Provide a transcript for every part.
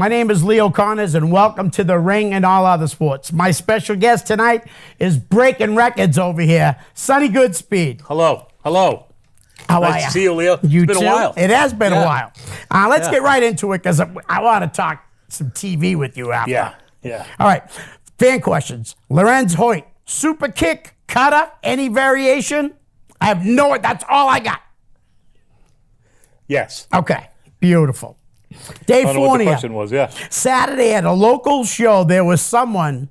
My name is Leo Connors, and welcome to The Ring and All Other Sports. My special guest tonight is breaking records over here, Sonny Goodspeed. Hello. How nice are you? to see you, Leo. You it's been too? a while. It has been a while. Let's get right into it, because I want to talk some TV with you after. Yeah. All right. Fan questions. Lorenz Hoyt, super kick, cutter, any variation? I have no, that's all I got. Yes. Okay. Beautiful. Dave I don't know what the Fournier. question was, yeah. Saturday at a local show, there was someone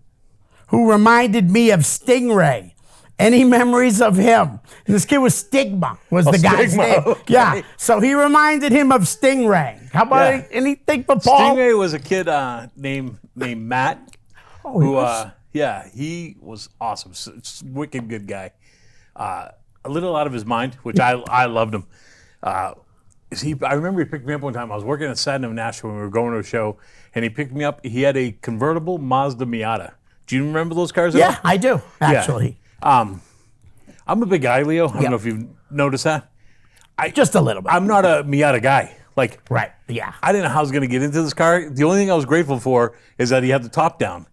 who reminded me of Stingray. Any memories of him? And this kid was Stigma, was the guy's Stigma, name. okay. Yeah, so he reminded him of Stingray. How about anything for Paul? Stingray was a kid named Matt. Oh, he was awesome. Wicked good guy. A little out of his mind, which I loved him. I remember he picked me up one time. I was working at Saturn of Nashville when we were going to a show, and he picked me up. He had a convertible Mazda Miata. Do you remember those cars at all? Yeah, I do, actually. I'm a big guy, Leo. I don't know if you've noticed that. Just a little bit. I'm not a Miata guy. Right, yeah. I didn't know how I was going to get into this car. The only thing I was grateful for is that he had the top down.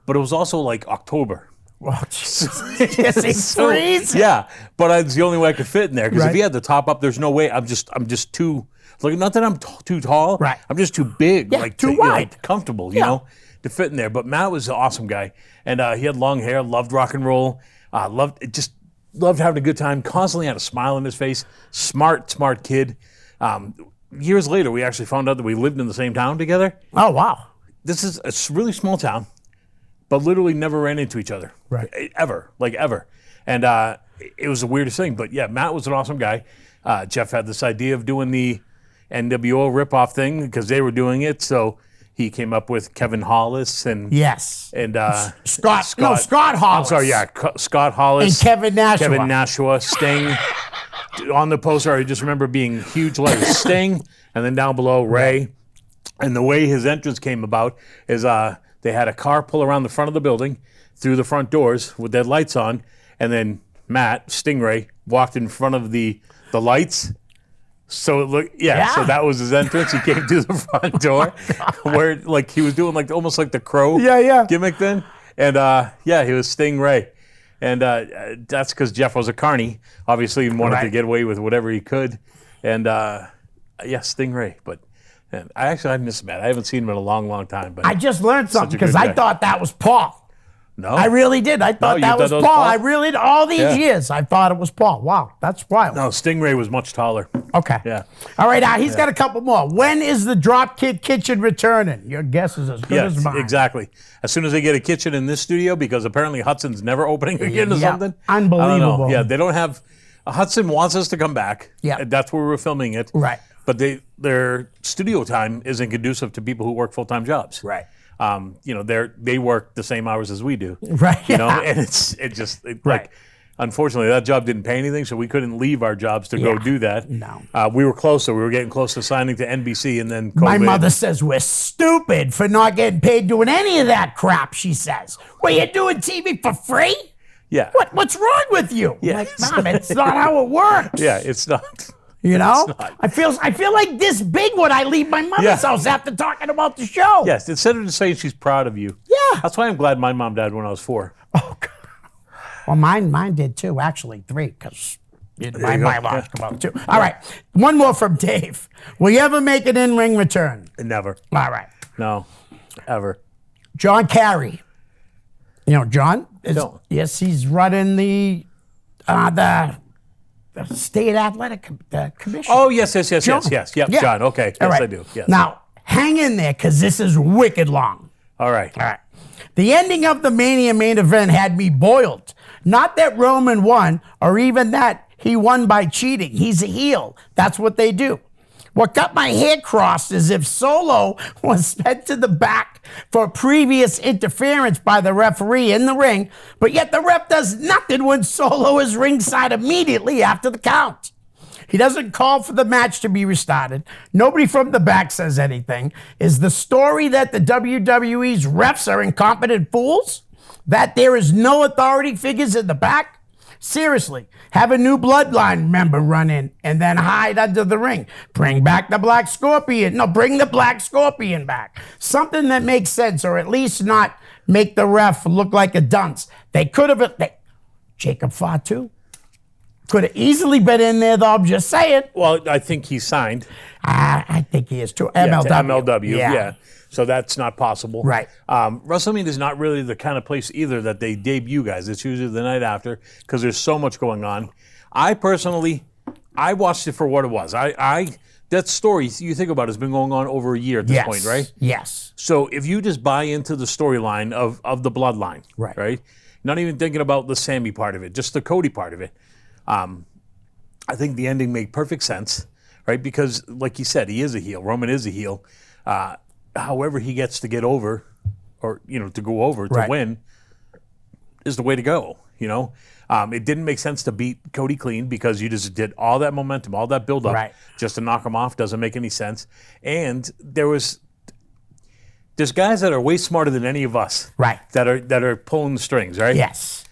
But it was also like October. Well, it's freezing. Yeah, but it's the only way I could fit in there. Because Right. if he had the top up, there's no way. I'm just too, not that I'm too tall. Right. I'm just too big. Yeah, too wide. Comfortable, you know, to fit in there. But Matt was an awesome guy. And he had long hair, loved rock and roll, loved having a good time, constantly had a smile on his face. Smart kid. Years later, we actually found out that we lived in the same town together. Oh, wow. This is a really small town, but literally never ran into each other. Right. Ever. And it was the weirdest thing. But yeah, Matt was an awesome guy. Jeff had this idea of doing the NWO ripoff thing because they were doing it. So he came up with Kevin Hollis and Scott Hollis. I'm sorry, Scott Hollis And Kevin Nashua. Kevin Nashua, Sting. On the poster, I just remember being huge letters, Sting, and then down below, Ray. And the way his entrance came about is they had a car pull around the front of the building through the front doors with their lights on, and then Matt, Stingray, walked in front of the lights. So it looked, so that was his entrance. He came through the front door, where he was doing almost like the Crow gimmick then. And he was Stingray. And that's because Jeff was a carny, obviously, and wanted to get away with whatever he could. And Stingray. But I miss Matt. I haven't seen him in a long, long time. But I just learned something because I thought that was Paul. No. I really did. I thought that was Paul. I really did. All these years, I thought it was Paul. Wow, that's wild. No, Stingray was much taller. Okay. Yeah. All right, he's got a couple more. When is the Dropkick Kitchen returning? Your guess is as good as mine. Exactly. As soon as they get a kitchen in this studio, because apparently Hudson's never opening again or something. Unbelievable. I don't know. Yeah, they don't have... Hudson wants us to come back. Yeah. That's where we're filming it. Right. But their studio time isn't conducive to people who work full-time jobs. Right. They work the same hours as we do. Right. And unfortunately, that job didn't pay anything, so we couldn't leave our jobs to go do that. No. We were close, so we were getting close to signing to NBC, and then COVID. My mother says we're stupid for not getting paid doing any of that crap, she says. Well, you're doing TV for free? Yeah. What's wrong with you? Yeah. Mom, it's not how it works. Yeah, it's not. You know? It's not. I feel like this big when I leave my mother's house after talking about the show. Yes, instead of just saying she's proud of you. Yeah. That's why I'm glad my mom died when I was 4. Oh, God. Well, mine did too, actually 3, because my lost about 2. All right, one more from Dave. Will you ever make an in-ring return? Never. All right. No, ever. John Carey. You know, John? No. Yes, he's running the State Athletic Commission. Oh, yes. John. Yep, Yeah. John, okay. All Yes, right. I do. Yes. Now, hang in there, because this is wicked long. All right. All right. The ending of the Mania main event had me boiled. Not that Roman won, or even that he won by cheating. He's a heel. That's what they do. What got my hair crossed is if Solo was sent to the back for previous interference by the referee in the ring, but yet the ref does nothing when Solo is ringside immediately after the count. He doesn't call for the match to be restarted. Nobody from the back says anything. Is the story that the WWE's refs are incompetent fools? That there is no authority figures in the back? Seriously, have a new bloodline member run in and then hide under the ring. Bring back the Black Scorpion. No, bring the Black Scorpion back. Something that makes sense, or at least not make the ref look like a dunce. They could have, Jacob Fatu could have easily been in there, though. I'm just saying. Well, I think he signed. I think he is too. MLW. Yeah, to MLW, yeah. So that's not possible. Right. WrestleMania is not really the kind of place either that they debut guys. It's usually the night after because there's so much going on. I personally, I watched it for what it was. That story you think about has been going on over a year at this point, right? Yes. So if you just buy into the storyline of the bloodline, right? Not even thinking about the Sammy part of it, just the Cody part of it. I think the ending made perfect sense, right? Because like you said, he is a heel. Roman is a heel. However he gets to get over, or to go over to win, is the way to go. It didn't make sense to beat Cody clean because you just did all that momentum, all that build-up, just to knock him off. Doesn't make any sense. And there's guys that are way smarter than any of us, that are pulling the strings, right? Yes.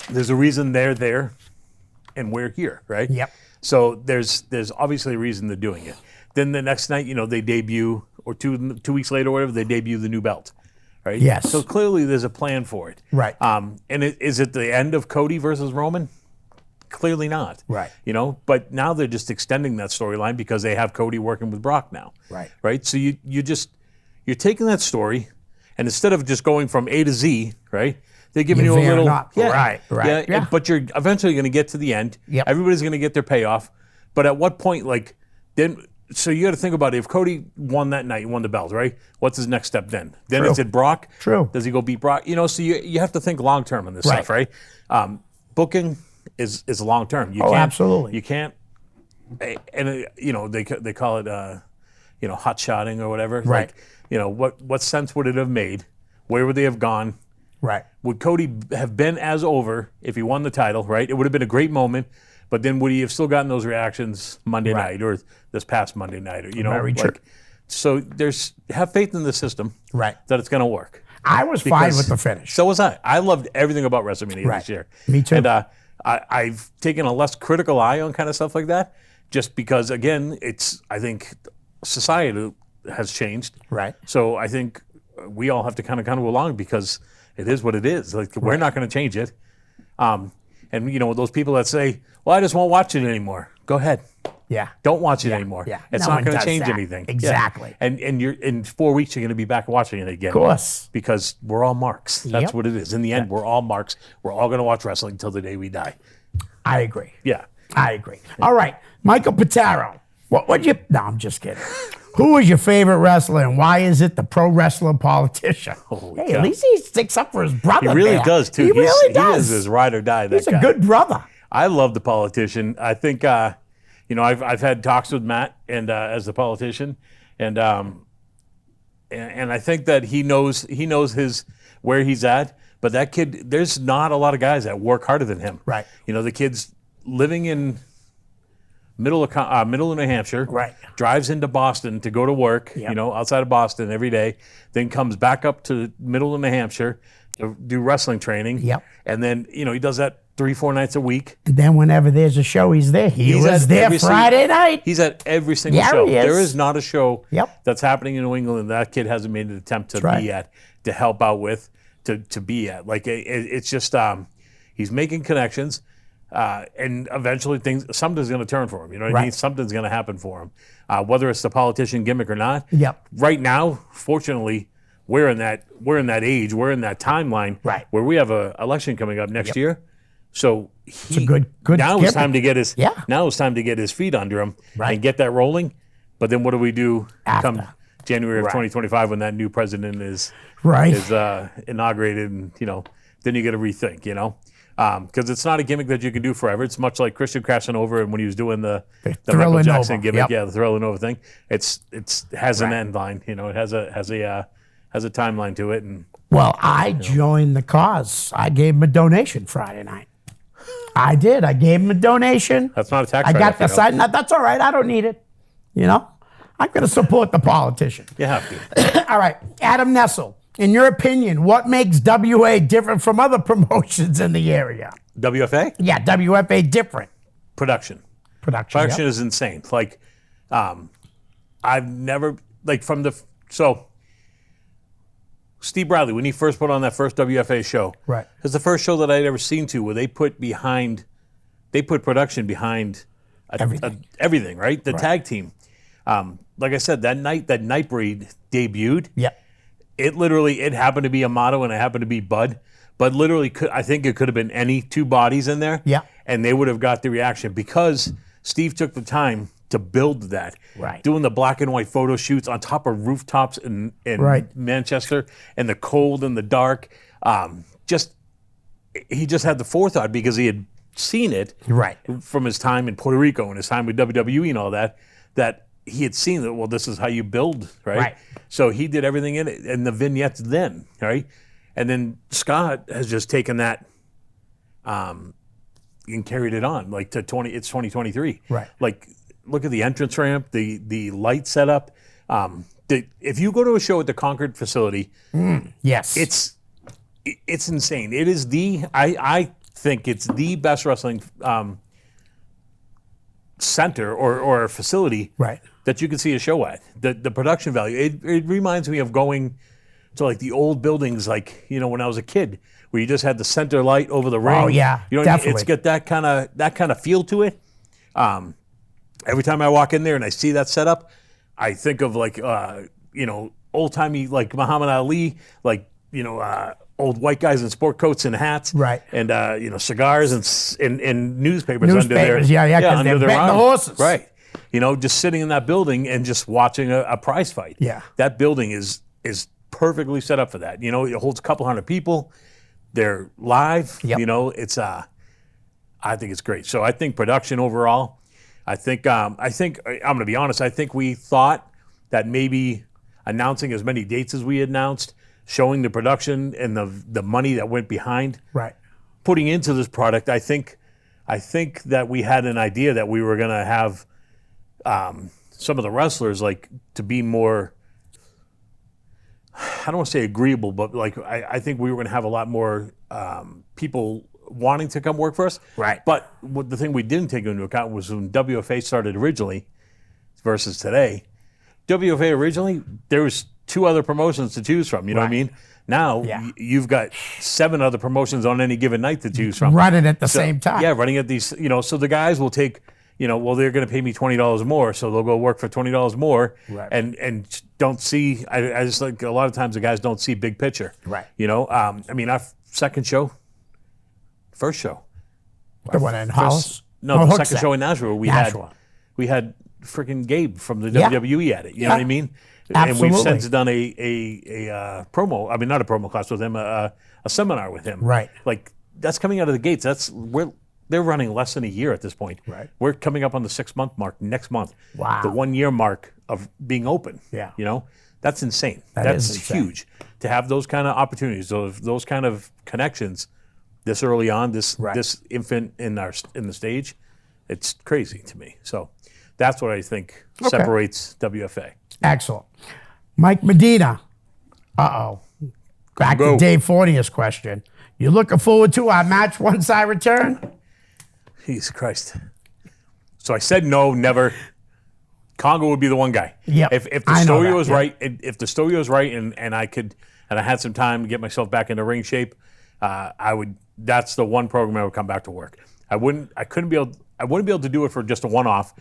There's a reason they're there, and we're here, right? Yep. So there's obviously a reason they're doing it. Then the next night, they debut, or two weeks later, or whatever, they debut the new belt, right? Yes. So clearly there's a plan for it. Right. And is it the end of Cody versus Roman? Clearly not. Right. But now they're just extending that storyline because they have Cody working with Brock now. Right. Right. So you're taking that story, and instead of just going from A to Z, right? They're giving you a little, right. Yeah. But you're eventually going to get to the end. Yep. Everybody's going to get their payoff. But at what point, so you got to think about it. If Cody won that night, won the belt, right? What's his next step then? Then is it Brock? True. Does he go beat Brock? So you have to think long term on this stuff, right? Booking is long term. Absolutely. You can't, and they call it hot shotting or whatever. Right. What sense would it have made? Where would they have gone? Right. Would Cody have been as over if he won the title, right? It would have been a great moment, but then would he have still gotten those reactions Monday night or this past Monday night? Or, Very true. So have faith in the system that it's going to work. I was fine with the finish. So was I. I loved everything about WrestleMania this year. Me too. And I've taken a less critical eye on kind of stuff like that just because, again, I think society has changed. Right. So I think we all have to kind of go along because it is what it is. We're not going to change it. And those people that say, "Well, I just won't watch it anymore." Go ahead. Yeah. Don't watch it anymore. Yeah. It's No not one going to does change that. anything. Exactly. Yeah. And you're in 4 weeks you're going to be back watching it again. Of course. Because we're all marks. That's Yep. what it is. In the end, we're all marks. We're all going to watch wrestling until the day we die. I agree. Yeah. I agree. All right. Michael Pitaro. What would you? No, I'm just kidding. Who is your favorite wrestler, and why is it the pro wrestler politician? Hey, at least he sticks up for his brother. He really there. does, too. He really does. He is his ride or die, that He's guy. a good brother. I love the politician. I think, I've had talks with Matt and as the politician, and I think that he knows where he's at. But that kid, there's not a lot of guys that work harder than him. Right. The kid's living in middle of New Hampshire. Right. Drives into Boston to go to work. Yep. Outside of Boston every day. Then comes back up to middle of New Hampshire to do wrestling training. Yep. And then he does that 3-4 nights a week. And then whenever there's a show, he's there. He was there Friday night. He's at every single Yeah, show. he is. There is not a show Yep. that's happening in New England that kid hasn't made an attempt to be at, to help out with, to be at. It's just he's making connections, and eventually something's going to turn for him. You know what I mean? Something's going to happen for him, whether it's the politician gimmick or not. Yep. Right now, fortunately, we're in that age, we're in that timeline where we have an election coming up next year. So it's a good now it's time to get his now it's time to get his feet under him and get that rolling. But then what do we do come January of 2025 when that new president is inaugurated, and then you got to rethink, because it's not a gimmick that you can do forever. It's much like Christian crashing over, and when he was doing the Michael Jackson gimmick, the Thrilling Over thing. It has an end line, it has a timeline to it. And well, I joined the cause. I gave him a donation Friday night. I did. I gave him a donation. That's not a tax. I got the sign. That's all right. I don't need it. I'm going to support the politician. You have to. All right. Adam Nessel. In your opinion, what makes WA different from other promotions in the area? WFA? Yeah, WFA different. Production. Production is insane. Like, I've never, like, Steve Bradley, when he first put on that first WFA show, Right. it's the first show that I'd ever seen where they put production behind everything, right? The tag team. Like I said, that night Nightbreed debuted, Yeah. it happened to be Amato and it happened to be Bud, but literally I think it could have been any two bodies in there, Yeah. and they would have got the reaction because Steve took the time to build that. Right. Doing the black and white photo shoots on top of rooftops in Right. Manchester, and the cold and the dark. He just had the forethought because he had seen it Right. from his time in Puerto Rico and his time with WWE and all that he had seen that, well, this is how you build, right? Right. So he did everything in it, and the vignettes then, right? And then Scott has just taken that and carried it on, like it's 2023. Right. Like, look at the entrance ramp, the light setup. If you go to a show at the Concord facility, Yes. it's insane. It is I think it's the best wrestling center or facility Right. that you can see a show at. The production value. It reminds me of going to like the old buildings, like, when I was a kid, where you just had the center light over the ring. Oh, yeah, you know, definitely. It's got that kind of feel to it. Every time I walk in there and I see that setup, I think of like old timey, like Muhammad Ali, like old white guys in sport coats and hats, Right. And cigars and newspapers under their Newspapers, yeah, 'cause under they're their betting the arm. horses. Right. Just sitting in that building and just watching a prize fight. Yeah. That building is perfectly set up for that. It holds a couple hundred people. They're live. Yep. It's I think it's great. So I think production overall, I think I'm going to be honest, I think we thought that maybe announcing as many dates as we announced, showing the production and the money that went behind Right. putting into this product, I think that we had an idea that we were going to have some of the wrestlers like to be more, I don't want to say agreeable, but like I think we were going to have a lot more people wanting to come work for us. Right. But the thing we didn't take into account was when WFA started originally versus today. WFA originally, there was 2 other promotions to choose from. You know what I mean? Now Yeah. you've got 7 other promotions on any given night to choose from. Running at the same time. Yeah, running at these. So the guys will take. Well, they're going to pay me $20 more, so they'll go work for $20 more, Right. and don't see. I just like a lot of times the guys don't see big picture. Right. Our first show. The one in Hollis? No, the second Hooksett. show in Nashville. We had freaking Gabe from the Yeah. WWE at it. You know what I mean? Absolutely. And we've since done a promo. I mean, not a promo class with him, a seminar with him. Right. Like that's coming out of the gates. They're running less than a year at this point. Right. We're coming up on the 6-month mark next month. Wow. The 1-year mark of being open. Yeah. That's insane. That That's is insane. huge to have those kind of opportunities, those kind of connections this early on, this infant in the stage. It's crazy to me. So that's what I think separates WFA. Excellent. Mike Medina. Back to Dave Fornier's question. You looking forward to our match once I return? Jesus Christ. So I said no, never. Congo would be the one guy. Yep. If the story was right, if the story was right, and I had some time to get myself back into ring shape, I would. That's the one program I would come back to work. I wouldn't be able to do it for just a one-off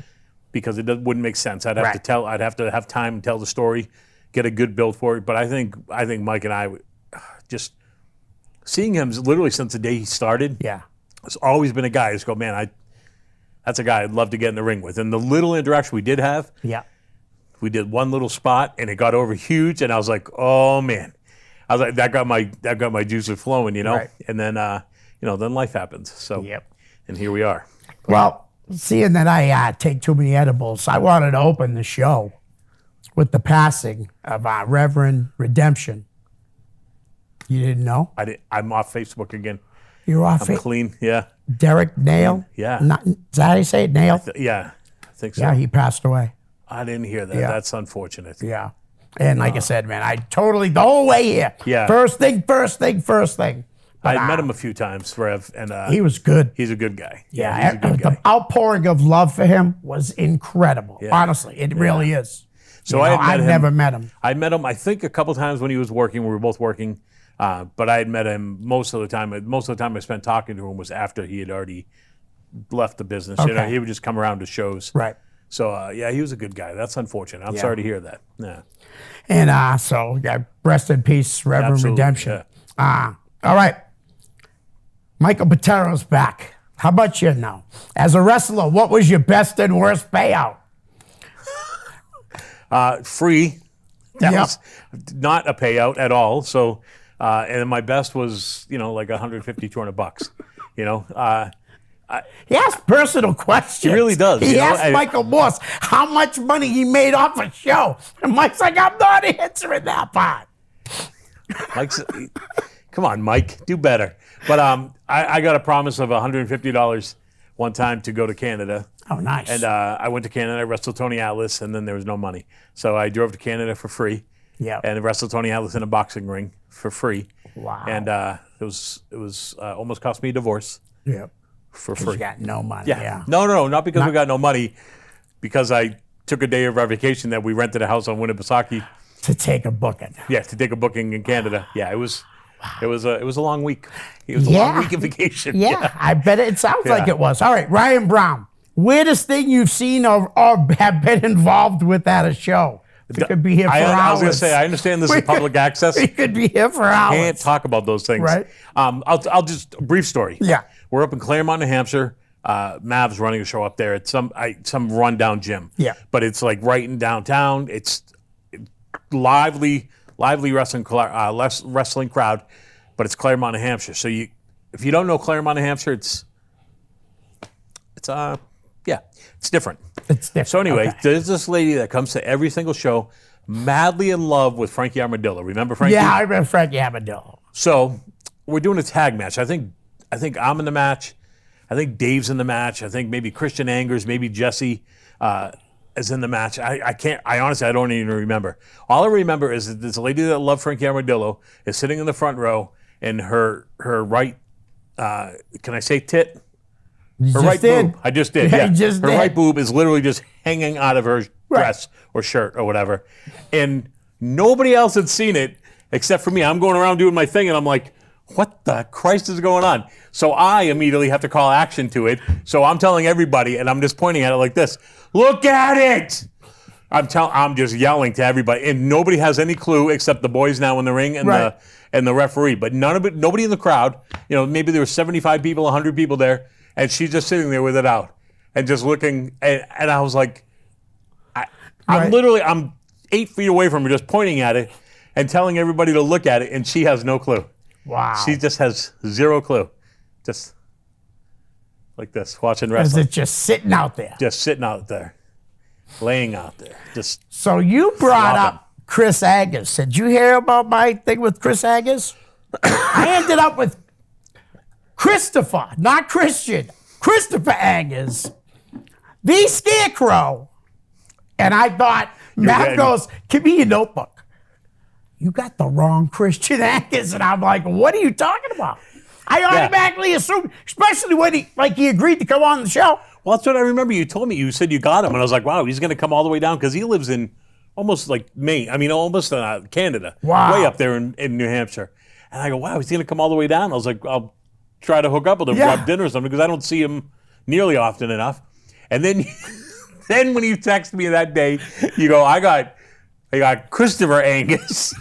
because it wouldn't make sense. I'd have to I'd have to have time to tell the story, get a good build for it. But I think Mike and I just seeing him literally since the day he started. Yeah. It's always been a guy. I just go, man, that's a guy I'd love to get in the ring with. And the little interaction we did have, we did one little spot and it got over huge, and I was like, oh man, I was like, that got my juices flowing, Right. And then then life happens. So and here we are. Well, seeing that I take too many edibles, I wanted to open the show with the passing of Reverend Redemption. You didn't know? I'm off Facebook again. You're off I'm it. clean. Yeah. Derek Nail? Yeah. Is that how you say it? Nail? Yeah. I think so. Yeah, he passed away. I didn't hear that. Yeah. That's unfortunate. Yeah. And like I said, man, I totally, the whole way here. Yeah. First thing. But, I met him a few times, Rev, and he was good. he's a good guy. Yeah, he's a good guy. the outpouring of love for him was incredible. Honestly, it really is. So I've never met him. I met him, I think, a couple times when he was working. We were both working, but I had met him most of the time. Most of the time I spent talking to him was after he had already left the business. Okay. He would just come around to shows. Right. So he was a good guy. That's unfortunate. I'm sorry to hear that. Yeah. And so, rest in peace, Reverend Absolutely, Redemption. All right. Michael Patero's back. How about you now? As a wrestler, what was your best and worst payout? Free. That was not a payout at all. So, and my best was, like $150, $200. He asks personal questions. He really does. He asked Michael Morse how much money he made off a show. And Mike's like, I'm not answering that part. Mike's, come on, Mike, do better. But I got a promise of $150 one time to go to Canada. Oh, nice. And I went to Canada, I wrestled Tony Atlas, and then there was no money. So I drove to Canada for free. Yeah. And wrestled Tony Atlas in a boxing ring for free. Wow. And it was almost cost me a divorce. Yeah. For free. You got no money. Yeah. Yeah. No, not because we got no money. Because I took a day of our vacation that we rented a house on Winnipesaukee. To take a booking. Yeah, to take a booking in Canada. Yeah, it was a long week. It was a long week of vacation. Yeah, I bet it sounds like it was. All right, Ryan Brown. Weirdest thing you've seen or have been involved with at a show? We could be here for hours. I was going to say, I understand this is public access. We could be here for hours. Can't talk about those things. Right. I'll just, a brief story. Yeah. We're up in Claremont, New Hampshire. Mav's running a show up there at some rundown gym. Yeah. But it's like right in downtown. It's lively wrestling crowd, but it's Claremont, New Hampshire. So if you don't know Claremont, New Hampshire, it's different. It's different. So anyway, there's this lady that comes to every single show, madly in love with Frankie Armadillo. Remember Frankie? Yeah, I remember Frankie Armadillo. So we're doing a tag match. I think I'm in the match. I think Dave's in the match. I think maybe Christian Angers, maybe Jesse is in the match. I honestly don't even remember. All I remember is that this lady that loved Frankie Armadillo is sitting in the front row, and her right, can I say tit? Her right boob. I just did. Yeah. Her right boob is literally just hanging out of her dress or shirt or whatever. And nobody else had seen it except for me. I'm going around doing my thing, and I'm like, what the Christ is going on? So I immediately have to call action to it. So I'm telling everybody, and I'm just pointing at it like this. Look at it! I'm just yelling to everybody, and nobody has any clue except the boys now in the ring and the referee. But nobody in the crowd. Maybe there were 75 people, 100 people there, and she's just sitting there with it out and just looking. And I was like, I'm 8 feet away from her, just pointing at it and telling everybody to look at it, and she has no clue. Wow. She just has zero clue. Just like this, watching wrestling. Is it just sitting out there? Just sitting out there. Laying out there. So you brought up Chris Agnes. Did you hear about my thing with Chris Agnes? I ended up with Christopher, not Christian. Christopher Agnes, the Scarecrow. And I thought, Matt goes, give me your notebook. You got the wrong Christian Agnes. And I'm like, what are you talking about? I automatically assumed, especially when he agreed to come on the show. Well, that's what I remember. You told me, you said you got him. And I was like, wow, he's going to come all the way down because he lives in almost like Maine. I mean, almost Canada. Wow. Way up there in New Hampshire. And I go, wow, he's going to come all the way down. I was like, I'll try to hook up with him, grab dinner or something because I don't see him nearly often enough. And then, then when you text me that day, you go, I got Christopher Angus.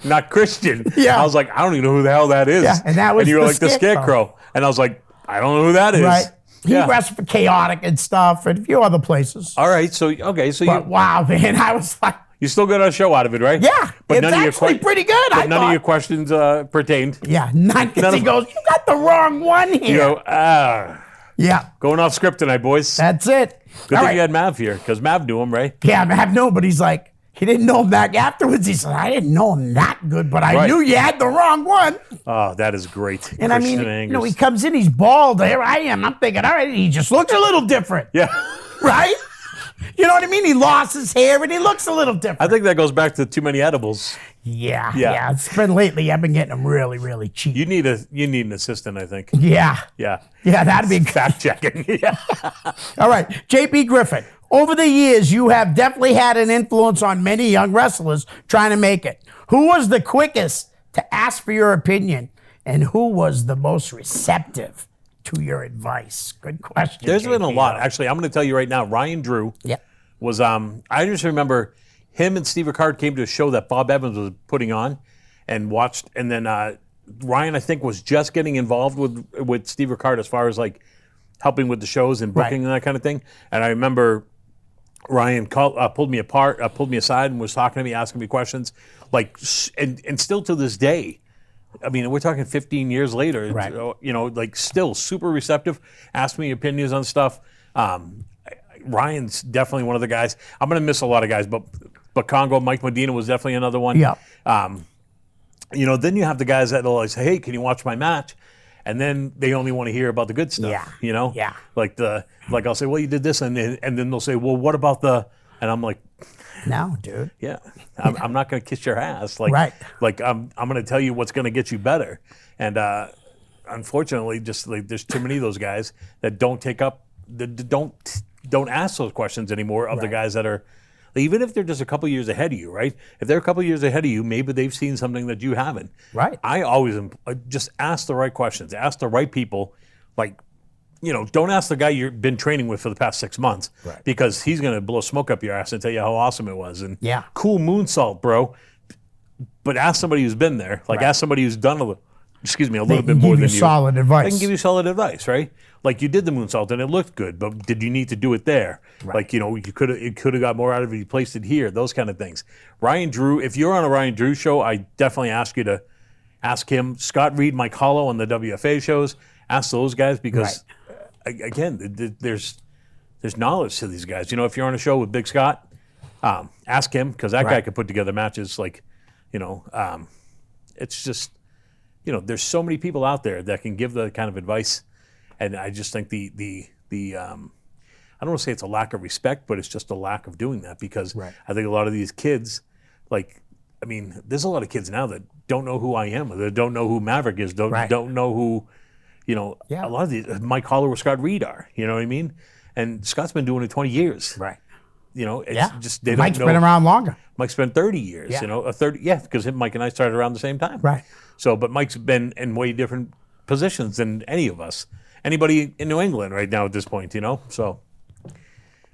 Not Christian. Yeah. I was like, I don't even know who the hell that is. Yeah, and that was you were the like the Scarecrow. And I was like, I don't know who that is. Right. He wrestled for Chaotic and stuff and a few other places. All right, so wow, man, I was like, you still got a show out of it, right? Yeah, but it's actually pretty good. But none of your questions pertained. Yeah, none. He goes, you got the wrong one here. You go, yeah, going off script tonight, boys. That's it. Good thing you had Mav here because Mav knew him, right? Yeah, Mav knew, but he's like, he didn't know him back afterwards. He said, I didn't know him that good, but I knew you had the wrong one. Oh, that is great. And Christian Angus. He comes in, he's bald. There I am. I'm thinking, all right, he just looks a little different. Yeah. Right? You know what I mean? He lost his hair and he looks a little different. I think that goes back to too many edibles. Yeah. It's been lately. I've been getting them really, really cheap. You need an assistant, I think. Yeah, that'd be good. Fact checking. Yeah. All right, JP Griffin. Over the years, you have definitely had an influence on many young wrestlers trying to make it. Who was the quickest to ask for your opinion, and who was the most receptive to your advice? Good question. There's been a JP. lot. Actually, I'm going to tell you right now, Ryan Drew was, I just remember him and Steve Ricard came to a show that Bob Evans was putting on and watched, and then Ryan, I think, was just getting involved with Steve Ricard as far as like helping with the shows and booking and that kind of thing. And I remember Ryan pulled me aside and was talking to me, asking me questions, like, and still to this day, I mean, we're talking 15 years later, you know, like still super receptive, asked me opinions on stuff. Ryan's definitely one of the guys. I'm going to miss a lot of guys, but Congo, Mike Medina was definitely another one. Yeah. You know, then you have the guys that will always say, hey, can you watch my match? And then they only want to hear about the good stuff. Yeah. You know? Yeah. Like I'll say, well, you did this, and then they'll say, well, what about and I'm like, no, dude. yeah, I'm not going to kiss your ass. Like, like I'm going to tell you what's going to get you better. And unfortunately, just like there's too many of those guys that don't don't ask those questions anymore of the guys that are, even if they're just a couple years ahead of you, right? If they're a couple years ahead of you, maybe they've seen something that you haven't. Right. I always just ask the right questions, ask the right people. Like, you know, don't ask the guy you've been training with for the past 6 months, because he's going to blow smoke up your ass and tell you how awesome it was. And cool moonsault, bro. But ask somebody who's been there. Like, ask somebody who's done a little bit more than you. Solid advice. They can give you solid advice, right? Like, you did the moonsault and it looked good, but did you need to do it there? Like, you know, it could have got more out of it. You placed it here. Those kind of things. Ryan Drew. If you're on a Ryan Drew show, I definitely ask you to ask him. Scott Reed, Mike Hollow on the WFA shows. Ask those guys because, again, there's knowledge to these guys. You know, if you're on a show with Big Scott, ask him, because that guy could put together matches. Like, you know, it's just, you know, there's so many people out there that can give the kind of advice. And I just think the I don't want to say it's a lack of respect, but it's just a lack of doing that, because I think a lot of these kids, like, I mean, there's a lot of kids now that don't know who I am, or that don't know who Maverick is, don't know who, you know, a lot of these, Mike Holler or Scott Reed are, you know what I mean? And Scott's been doing it 20 years. Right. You know, it's just, they Mike's don't know. been around longer. Mike's been 30 years, you know, because Mike and I started around the same time. Right. So, but Mike's been in way different positions than any of us. Anybody in New England right now at this point, you know? So,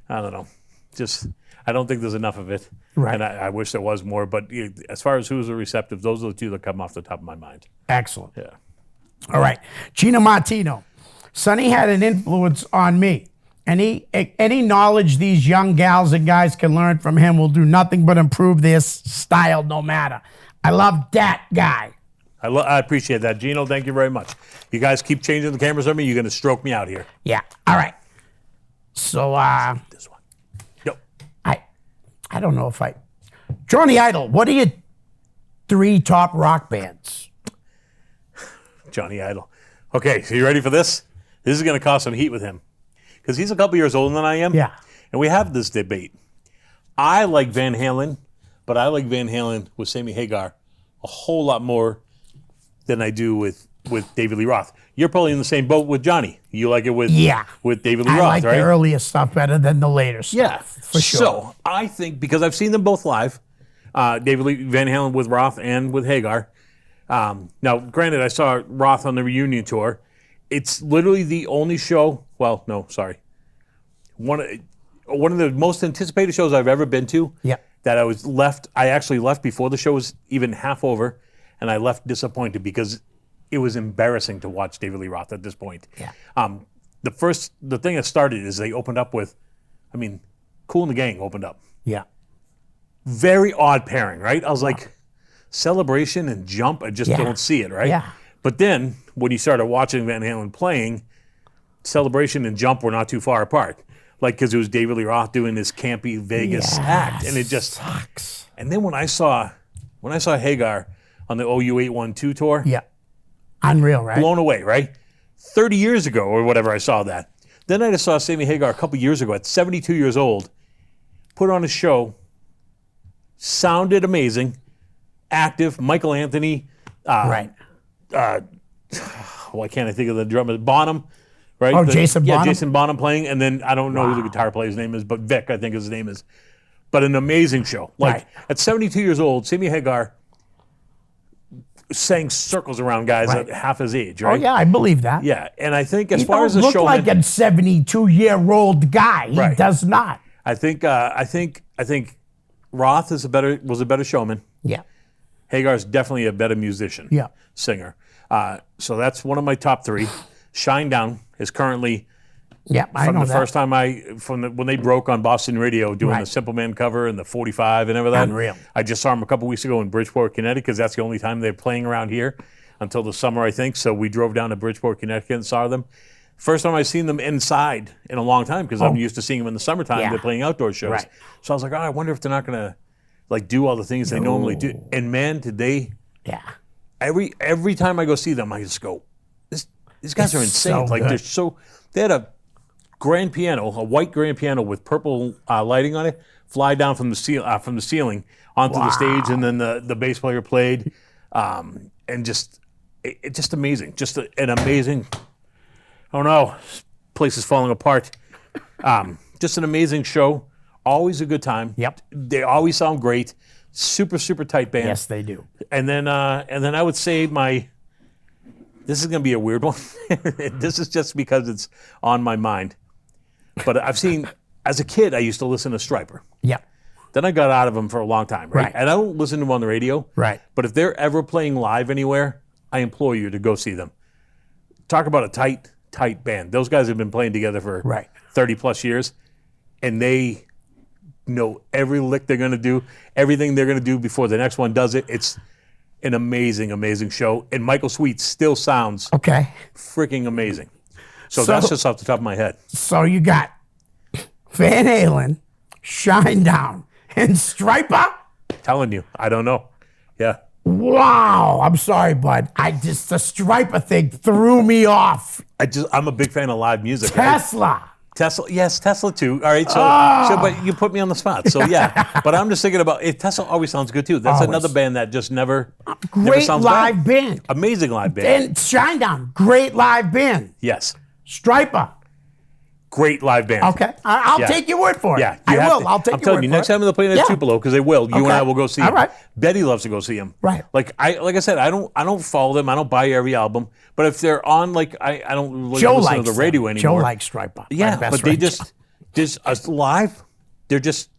I don't know. Just, I don't think there's enough of it. Right. And I wish there was more. But as far as who's the receptive, those are the two that come off the top of my mind. Excellent. Yeah. All right. Gina Martino. Sonny had an influence on me. Any knowledge these young gals and guys can learn from him will do nothing but improve their style no matter. I love that guy. I appreciate that. Gino, thank you very much. You guys keep changing the cameras on me. You're going to stroke me out here. Yeah. All right. So, this one. Yep. I don't know if Johnny Idol, what are your 3 top rock bands? Johnny Idol. Okay, so you ready for this? This is going to cause some heat with him, because he's a couple years older than I am. Yeah. And we have this debate. I like Van Halen, but I like Van Halen with Sammy Hagar a whole lot more than I do with David Lee Roth. You're probably in the same boat with Johnny. You like it with David Lee Roth, right? I like the earlier stuff better than the later stuff. Yeah, for sure. So I think, because I've seen them both live, David Lee Van Halen with Roth and with Hagar. Now, granted, I saw Roth on the reunion tour. It's literally the only show. Well, no, sorry. One of the most anticipated shows I've ever been to. Yeah. That I actually left before the show was even half over, and I left disappointed because it was embarrassing to watch David Lee Roth at this point. Yeah. The thing that started is they opened up with, Kool and the Gang opened up. Yeah. Very odd pairing, right? I was like, Celebration and Jump, I just don't see it, right? Yeah. But then when you started watching Van Halen playing, Celebration and Jump were not too far apart. Like, because it was David Lee Roth doing this campy Vegas act, and it just sucks. And then when I saw Hagar on the OU812 tour, unreal, right? Blown away, right? 30 years ago or whatever, I saw that. Then I just saw Sammy Hagar a couple years ago at 72 years old, put on a show, sounded amazing, active. Michael Anthony. Right. Why can't I think of the drummer? Bonham, right? Oh, Jason Yeah, Bonham? Jason Bonham playing, and then I don't know who the guitar player's name is, but Vic, I think his name is. But an amazing show. Like, Right. at 72 years old, Sammy Hagar sang circles around guys Right. at half his age, Oh, right? yeah, I believe that. Yeah, and I think as He far don't as the look showman, like a 72-year-old guy. He Right. does not. I think Roth was a better showman. Yeah. Hagar's definitely a better musician, Yeah. singer. So that's one of my top three. Shinedown is currently Yeah, I from know the that. first time when they broke on Boston radio doing Right. the Simple Man cover and the 45 and everything. Unreal. I just saw them a couple weeks ago in Bridgeport, Connecticut, because that's the only time they're playing around here until the summer, I think. So we drove down to Bridgeport, Connecticut and saw them. First time I've seen them inside in a long time because I'm used to seeing them in the summertime. Yeah. They're playing outdoor shows. Right. So I was like, I wonder if they're not going to like do all the things they normally do. And man, did they... Yeah. Every time I go see them, I just go, these guys are insane. so Like good. they had a grand piano, a white grand piano with purple lighting on it, fly down from the ceiling onto the stage, and then the bass player played, and just amazing, just an amazing. Oh no, this place is falling apart. Just an amazing show. Always a good time. Yep. They always sound great. Super, super tight band. Yes, they do. And then I would say this is going to be a weird one. This is just because it's on my mind. But I've seen, as a kid, I used to listen to Stryper. Yeah. Then I got out of them for a long time, right? Right. And I don't listen to them on the radio. Right. But if they're ever playing live anywhere, I implore you to go see them. Talk about a tight band. Those guys have been playing together for Right. 30 plus years, and they know every lick they're going to do, everything they're going to do before the next one does it. It's an amazing, amazing show. And Michael Sweet still sounds Okay. freaking amazing. So that's just off the top of my head. So you got Van Halen, Shinedown, and Stryper? Telling you, I don't know. Yeah. Wow. I'm sorry, bud. The Stryper thing threw me off. I'm a big fan of live music. Right? Tesla. Yes, Tesla too. All right, so but you put me on the spot. So yeah, but I'm just thinking about it. Tesla always sounds good too. That's Always. another band that just never Great sounds live bad. band. Amazing live band. And Shinedown, great live band. Yes, Stryper. great live band. Okay. I'll Yeah. take your word for it. Yeah, I you have will. to- I'll take I'm your telling word you, for next it. time they're playing at Yeah. Tupelo, because they will. You and Okay. I will go see All them. right. Betty loves to go see them. Right. Like I said, I don't follow them. I don't buy every album. But if they're on, like I don't really Joe listen likes to the radio them. anymore. Joe likes Stryper. Yeah, My best but they friend just live. They're just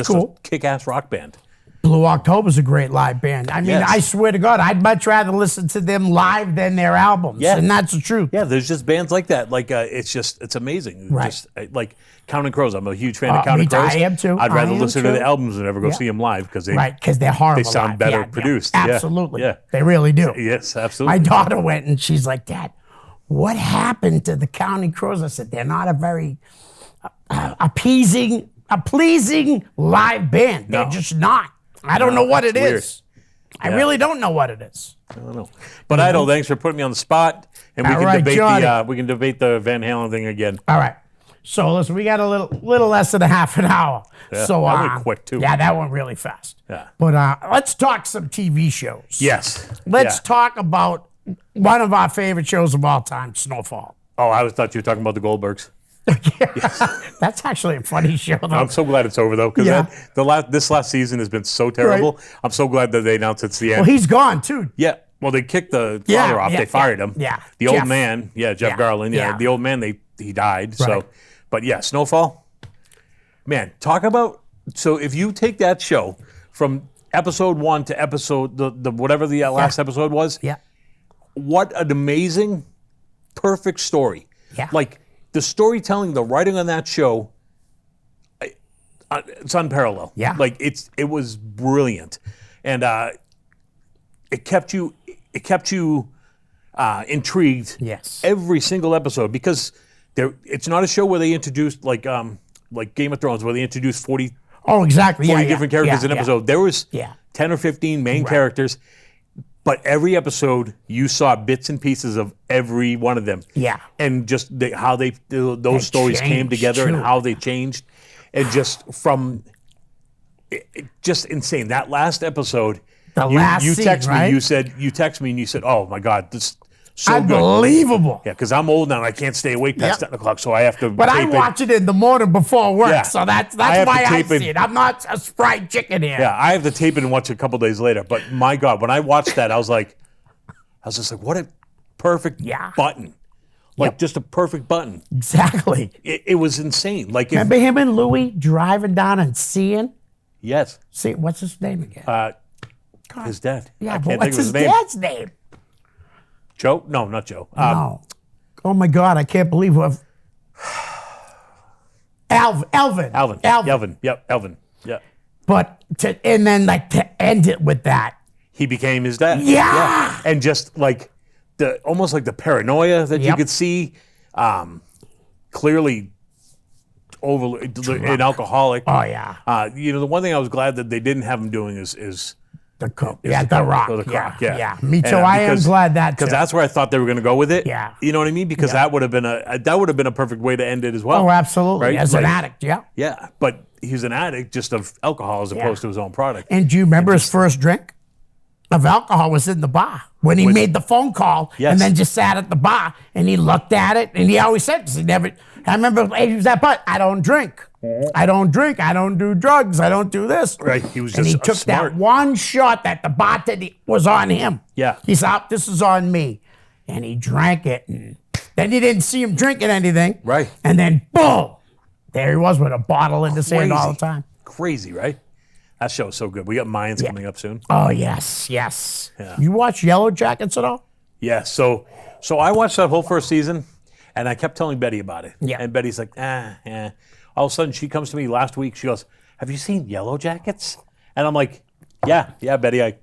cool. a kick-ass rock band. Blue October's a great live band. I mean, Yes. I swear to God, I'd much rather listen to them live than their albums. Yeah. And that's the truth. Yeah, there's just bands like that. Like it's amazing. Right. Just like Counting Crows. I'm a huge fan of Me Counting too. Crows. I am too. I'd rather I am listen to too. the albums than ever go Yeah. see them live because Right, because they're horrible. They sound live. better Yeah, produced. Yeah. Yeah. Absolutely. Yeah. They really do. Yes, absolutely. My daughter went and she's like, Dad, what happened to the Counting Crows? I said, they're not a very pleasing live band. They're No. just not. I don't know what it that's is. I really don't know what it is. I don't know. But Idol, thanks for putting me on the spot, and we All can right, debate Johnny. we can debate the Van Halen thing again. All right. So listen, we got a little less than a half an hour. Yeah, So that went quick, too. Yeah, that went really fast. Yeah. But let's talk some TV shows. Yes. Let's Yeah. talk about one of our favorite shows of all time, Snowfall. Oh, I thought you were talking about the Goldbergs. That's actually a funny show, though. I'm so glad it's over though, because Yeah. this last season has been so terrible. Right. I'm so glad that they announced it's the end. Well, he's gone too. Yeah. Well, they kicked the Yeah, father off. yeah, They fired yeah, him. yeah. The Jeff. old man. Yeah, Jeff Yeah, Garland. Yeah. yeah. The old man. He died. So, Right. but yeah, Snowfall. Man, talk about. So if you take that show from episode 1 to episode the whatever the last episode was, Yeah. what an amazing, perfect story. Yeah. Like the storytelling, the writing on that show. It's unparalleled. Yeah. Like it was brilliant, and it kept you intrigued. Yes. Every single episode, because it's not a show where they introduced like Game of Thrones, where they introduced 40 Oh, exactly. 40 Yeah, different yeah, characters yeah, in an episode. There was Yeah. 10 or 15 main characters, but every episode you saw bits and pieces of every one of them. Yeah. And just how those stories came changed, together and too. how they changed. and just from just insane. That last episode, The last you scene, text me. right? You text me and you said, "Oh my God, this." So Unbelievable. good. Yeah, because I'm old now and I can't stay awake past 10 o'clock, so I have to. But I watch it in the morning before work, Yeah. so that's have why to I tape it. see it. I'm not a fried chicken here. Yeah, I have to tape it and watch it a couple days later. But my God, when I watched that, I was just like, what a perfect button. Like just a perfect button. Exactly. It was insane. Like Remember him and Louie driving down and seeing? Yes. See, what's his name again? His dad. Yeah, I but can't what's think of his his name. dad's name? Joe? No, not Joe. No. Oh my God, I can't believe what. Elvin. Elvin. Yep, Elvin. Yeah. But to end it with that. He became his dad. Yeah. And just like almost like the paranoia that you could see, clearly an alcoholic. Oh yeah. The one thing I was glad that they didn't have him doing is the coke. Yeah, the rock. the crack. Yeah. Me too. I am glad that too. because that's where I thought they were going to go with it. Yeah. You know what I mean? Because that would have been a perfect way to end it as well. Oh, absolutely. Right? As an addict, yeah. Yeah, but he's an addict just of alcohol as opposed to his own product. And do you remember his first drink of alcohol was in the bar when he made the phone call and then just sat at the bar and he looked at it and he always said, I remember he was that, but I don't drink. I don't drink. I don't do drugs. I don't do this. Right. He was and just he took smart. that one shot that the bartender was on him. Yeah. He said, this is on me. And he drank it. And then you didn't see him drinking anything. Right. And then boom, there he was with a bottle in his hand all the time. Crazy, right? That show is so good. We got Mayans coming up soon. Oh, yes, yes. Yeah. You watch Yellow Jackets at all? Yeah. So I watched that whole first season, and I kept telling Betty about it. Yeah. And Betty's like, eh. All of a sudden, she comes to me last week. She goes, "Have you seen Yellow Jackets?" And I'm like, "Yeah, Betty. I've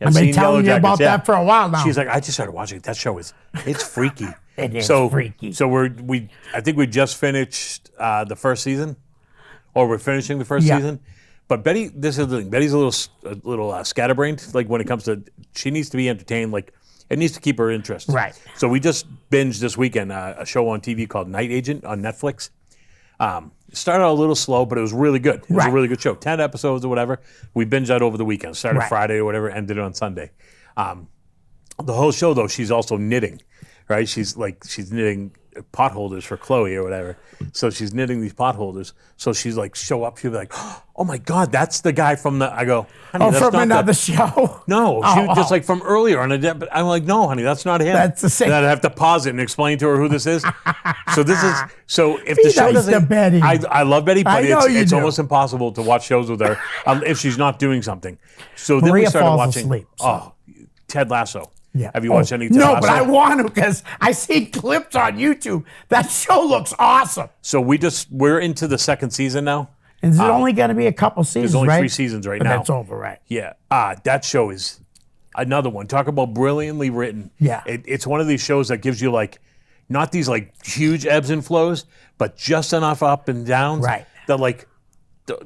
I've seen been telling you about that for a while now. She's like, "I just started watching it. That show it's freaky." It is freaky. So I think we just finished the first season, or we're finishing the first season. But Betty, this is the thing. Betty's a little scatterbrained. Like when it comes to, she needs to be entertained. Like it needs to keep her interest. Right. So we just binged this weekend a show on TV called Night Agent on Netflix. It started out a little slow, but it was really good. It was a really good show. 10 episodes or whatever. We binged that over the weekend. Started Friday or whatever, ended it on Sunday. The whole show, though, she's also knitting, right? She's knitting potholders for Chloe or whatever. So she's knitting these potholders. So she's like, she'll be like, "Oh my God, that's the guy from the." I go, "Honey, that's from not another show. No, she was just like from earlier on. But I'm like, "No, honey, that's not him." That's the same. And I'd have to pause it and explain to her who this is. So if Be the show nice doesn't, to Betty. I love Betty, but I know you it's do. almost impossible to watch shows with her if she's not doing something. So then we Maria started falls watching. asleep, so. Oh, Ted Lasso. Yeah. Have you watched any Ted No, Lasso? but I want to because I see clips on YouTube. That show looks awesome. So we're into the second season now. Is it only going to be a couple seasons, There's only right? 3 seasons right But now. that's over, right? Yeah. That show is another one. Talk about brilliantly written. Yeah. It's one of these shows that gives you like, not these like huge ebbs and flows, but just enough up and downs. Right. That like,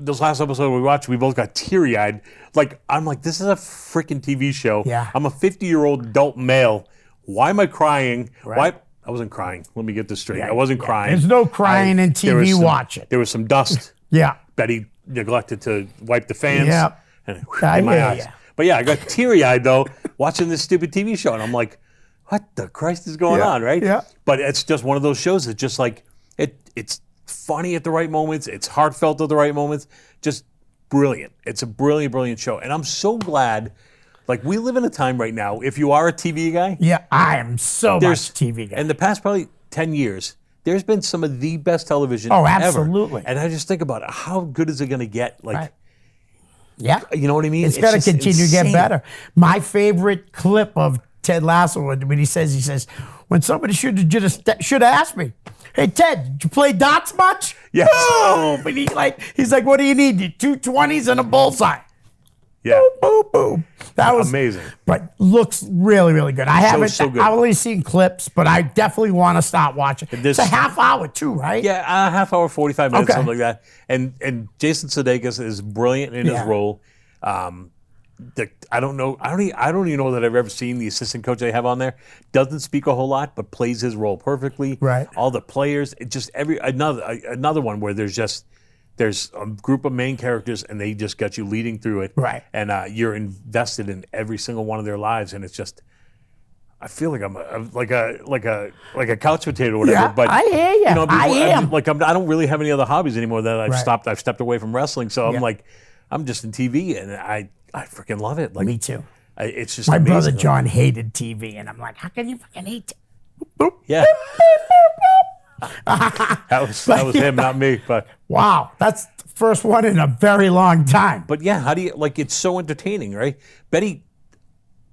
this last episode we watched, we both got teary-eyed. Like, I'm like, this is a freaking TV show. Yeah. I'm a 50-year-old adult male. Why am I crying? Right. Why? I wasn't crying. Let me get this straight. I wasn't crying. There's no crying in there was TV some- watching. There was some dust. Yeah. Betty neglected to wipe the fans. Yeah. And I in my hear eyes. ya. But yeah, I got teary-eyed though watching this stupid TV show, and I'm like, what the Christ is going on, right? Yeah. But it's just one of those shows that just like it's funny at the right moments, it's heartfelt at the right moments, just brilliant. It's a brilliant, brilliant show, and I'm so glad. Like we live in a time right now. If you are a TV guy, Yeah, I am so much TV guy. in the past probably 10 years, there's been some of the best television Oh, ever. absolutely. And I just think about it, how good is it going to get? Like, Right. Yeah. you know what I mean? It's going to just continue to get insane. better. My favorite clip of Ted Lasso when he says, when somebody should have asked me, "Hey Ted, did you play dots much?" Yes. Boom! And he's like, "What do you need? You 2 20s and a bullseye." Yeah. Boom, boom. That was amazing. But looks really, really good. I haven't. so good. I've only seen clips, but I definitely want to start watching. This- It's a half hour too, right? Yeah, a half hour, 45 minutes, Okay. something like that. And Jason Sudeikis is brilliant in his Yeah. role. I don't know. I don't even know that I've ever seen the assistant coach they have on there. Doesn't speak a whole lot, but plays his role perfectly. Right. All the players, it just another one where there's just there's a group of main characters, and they just got you leading through it, Right. And you're invested in every single one of their lives, and it's just. I feel like I'm like a couch potato or whatever. Yeah, but I hear you. I am. I don't really have any other hobbies anymore. That I've Right. stopped. I've stepped away from wrestling, so Yeah. I'm like, I'm just in TV, and I freaking love it. Like Me too. it's just My amazing. brother John hated TV, and I'm like, how can you fucking hate it? Boop. Yeah. that was him, not me. But Wow, that's the first one in a very long time. yeah, how do you like? It's so entertaining, right? Betty,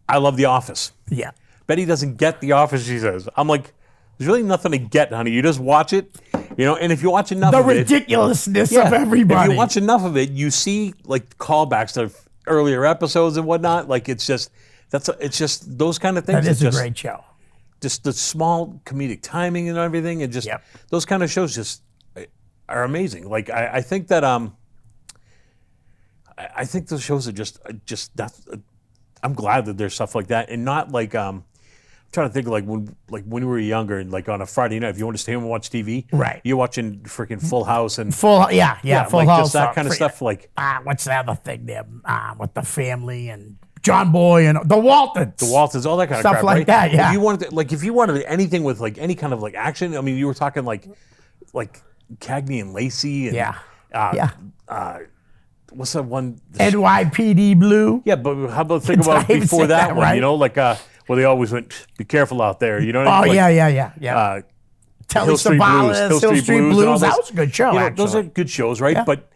I love The Office. Yeah. Betty doesn't get The Office, she says. I'm like, there's really nothing to get, honey. You just watch it, and if you watch enough The of it. ridiculousness of everybody. If you watch enough of it, you see like callbacks to earlier episodes and whatnot. Like it's just those kind of things. That is It's a great show. just the small comedic timing and everything, and just Yep. those kind of shows just are amazing. Like I think that I think those shows are just that's. I'm glad that there's stuff like that, and not like I'm trying to think like when we were younger and like on a Friday night, if you want to stay home and watch TV, Right. You're watching freaking Full House and Full House. like just that kind of stuff. Like what's the other thing there? With the family and John Boy and the Waltons. the Waltons, all that kind of Stuff crap, like right? that, yeah. If you wanted anything with like any kind of like action, I mean, you were talking like Cagney and Lacey and what's that one? NYPD Blue. Yeah, but how about think about I even before said that that, one? right? You know, like where they always went, "Be careful out there." You know what I Oh mean? Like, yeah. Telly Hill Street Blues, Savalas, Hill Street Blues, and all That those- was a good show, you know, actually. those are good shows, right? Yeah. But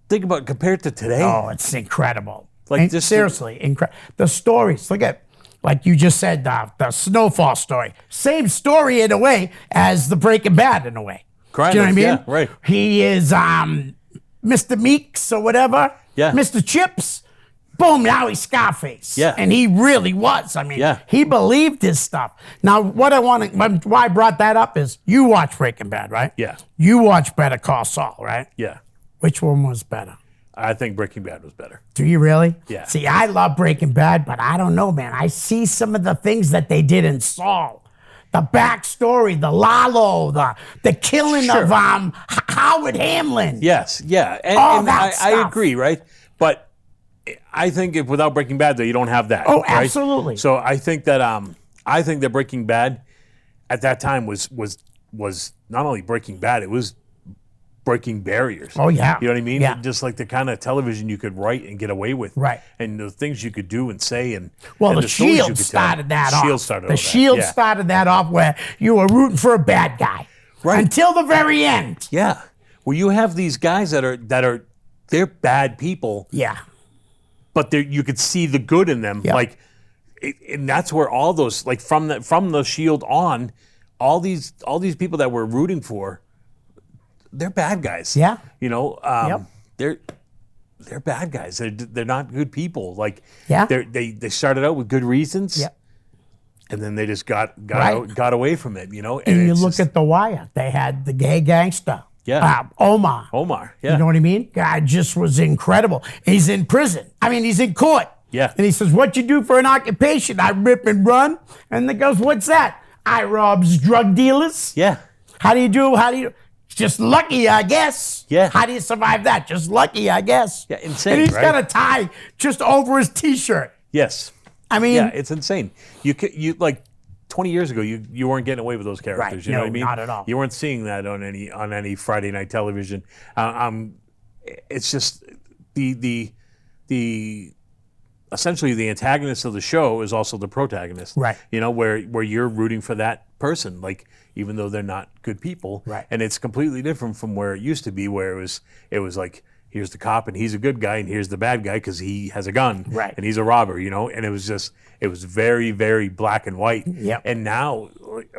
think about compared to today. Oh, it's incredible. Like And this- seriously, incredible. The stories. Look at, like you just said, the Snowfall story. Same story in a way as the Breaking Bad in a way. Kind Do you know of, what I mean? yeah, right. He is Mr. Meeks or whatever. Yeah. Mr. Chips. Boom, now he's Scarface. Yeah. And he really was. I mean, Yeah. he believed his stuff. Now, why I brought that up is you watch Breaking Bad, right? Yeah. You watch Better Call Saul, right? Yeah, Which one was better? I think Breaking Bad was better. Do you really? Yeah. See, I love Breaking Bad, but I don't know, man. I see some of the things that they did in Saul. The backstory, the Lalo, the killing Sure. of Howard Hamlin. Yes, yeah, All and that I stuff. agree, right? But I think if without Breaking Bad, though, you don't have that. Oh, right? absolutely. So I think that Breaking Bad at that time was not only Breaking Bad, it was breaking barriers. Oh, yeah. You know what I mean? Yeah. Just like the kind of television you could write and get away with. Right. And the things you could do and say and Well, and the stories you Shield could tell. started that off. Shield started The all that, Shield yeah. started that off where you were rooting for a bad guy. Right. Until the very end. Yeah. Well, you have these guys that are they're bad people, Yeah. but you could see the good in them. Yeah. Like, and that's where all those like from the Shield on, all these people that we're rooting for, they're bad guys. Yeah. You know, Yep. they're bad guys. They're not good people. Like, Yeah. they started out with good reasons. Yep. And then they just got Right. got away from it. You know, And you it's look just- at The Wire. They had the gay gangster. Yeah. Omar. Omar. Yeah. You know what I mean? Guy just was incredible. He's in prison. I mean, he's in court. Yeah. And he says, "What you do for an occupation?" "I rip and run." And they goes, "What's that?" "I robs drug dealers." Yeah. How do you do? Just lucky, I guess. Yeah. How do you survive that? Just lucky, I guess. Yeah, insane, And he's right? got a tie just over his T-shirt. Yes. I mean, Yeah, it's insane. You like 20 years ago, you weren't getting away with those characters. Right. You know No, what I mean? not at all. You weren't seeing that on any Friday night television. It's just the essentially the antagonist of the show is also the protagonist. Right. You know, where you're rooting for that person, like even though they're not good people. Right. And it's completely different from where it used to be, where it was like, here's the cop and he's a good guy, and here's the bad guy because he has a gun. Right. And he's a robber, you know, and it was very, very black and white. Yep. And now,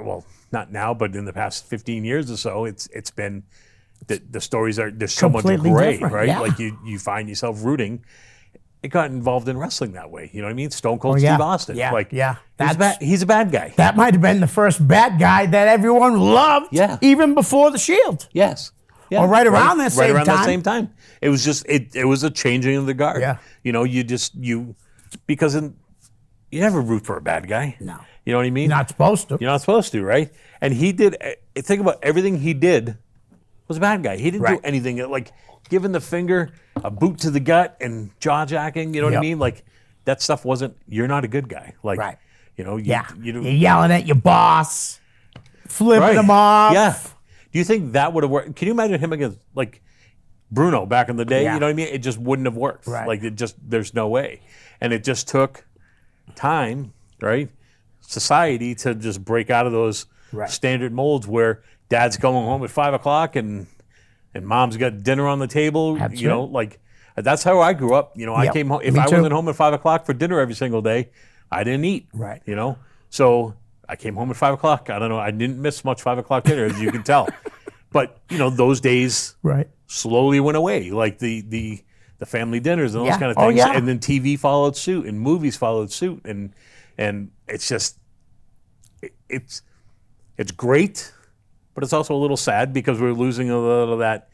well, not now, but in the past 15 years or so, it's been the stories there's so much Completely gray, different, right? yeah. Like you find yourself rooting. It got involved in wrestling that way. You know what I mean? Stone Cold yeah. Steve Austin. Yeah, Like, yeah. He's a bad guy. that might have been the first bad guy that everyone loved. Yeah. Even before the Shield. Yes. Yeah. Or right around that same Right around that time. same time. It was just it was a changing of the guard. Yeah. You know, because you never root for a bad guy. No. You know what I mean? You're not supposed to. You're not supposed to, right? And he did. Think about everything he did was a bad guy. He didn't do Right. anything like giving the finger, a boot to the gut, and jaw jacking. You know what I Yep. mean? Like that stuff wasn't. You're not a good guy. Like Right. you know. Yeah. You You're yelling at your boss, flipping him off. Yeah. Do you think that would have worked? Can you imagine him against like Bruno back in the day? Yeah. You know what I mean? It just wouldn't have worked. Right. Like there's no way. And it just took time, right? Society to just break out of those Right. standard molds where dad's going home at 5:00 and mom's got dinner on the table. That's you know, like that's how I grew up. You know, I Yep. came home if Me I too. wasn't home at 5:00 for dinner every single day, I didn't eat. Right. You know, so I came home at 5:00. I don't know. I didn't miss much 5:00 dinner, as you can tell. But you know, those days Right. slowly went away, like the family dinners and those Yeah. kind of Oh, things. yeah. And then TV followed suit, and movies followed suit, and it's just it's great, but it's also a little sad because we're losing a little of that,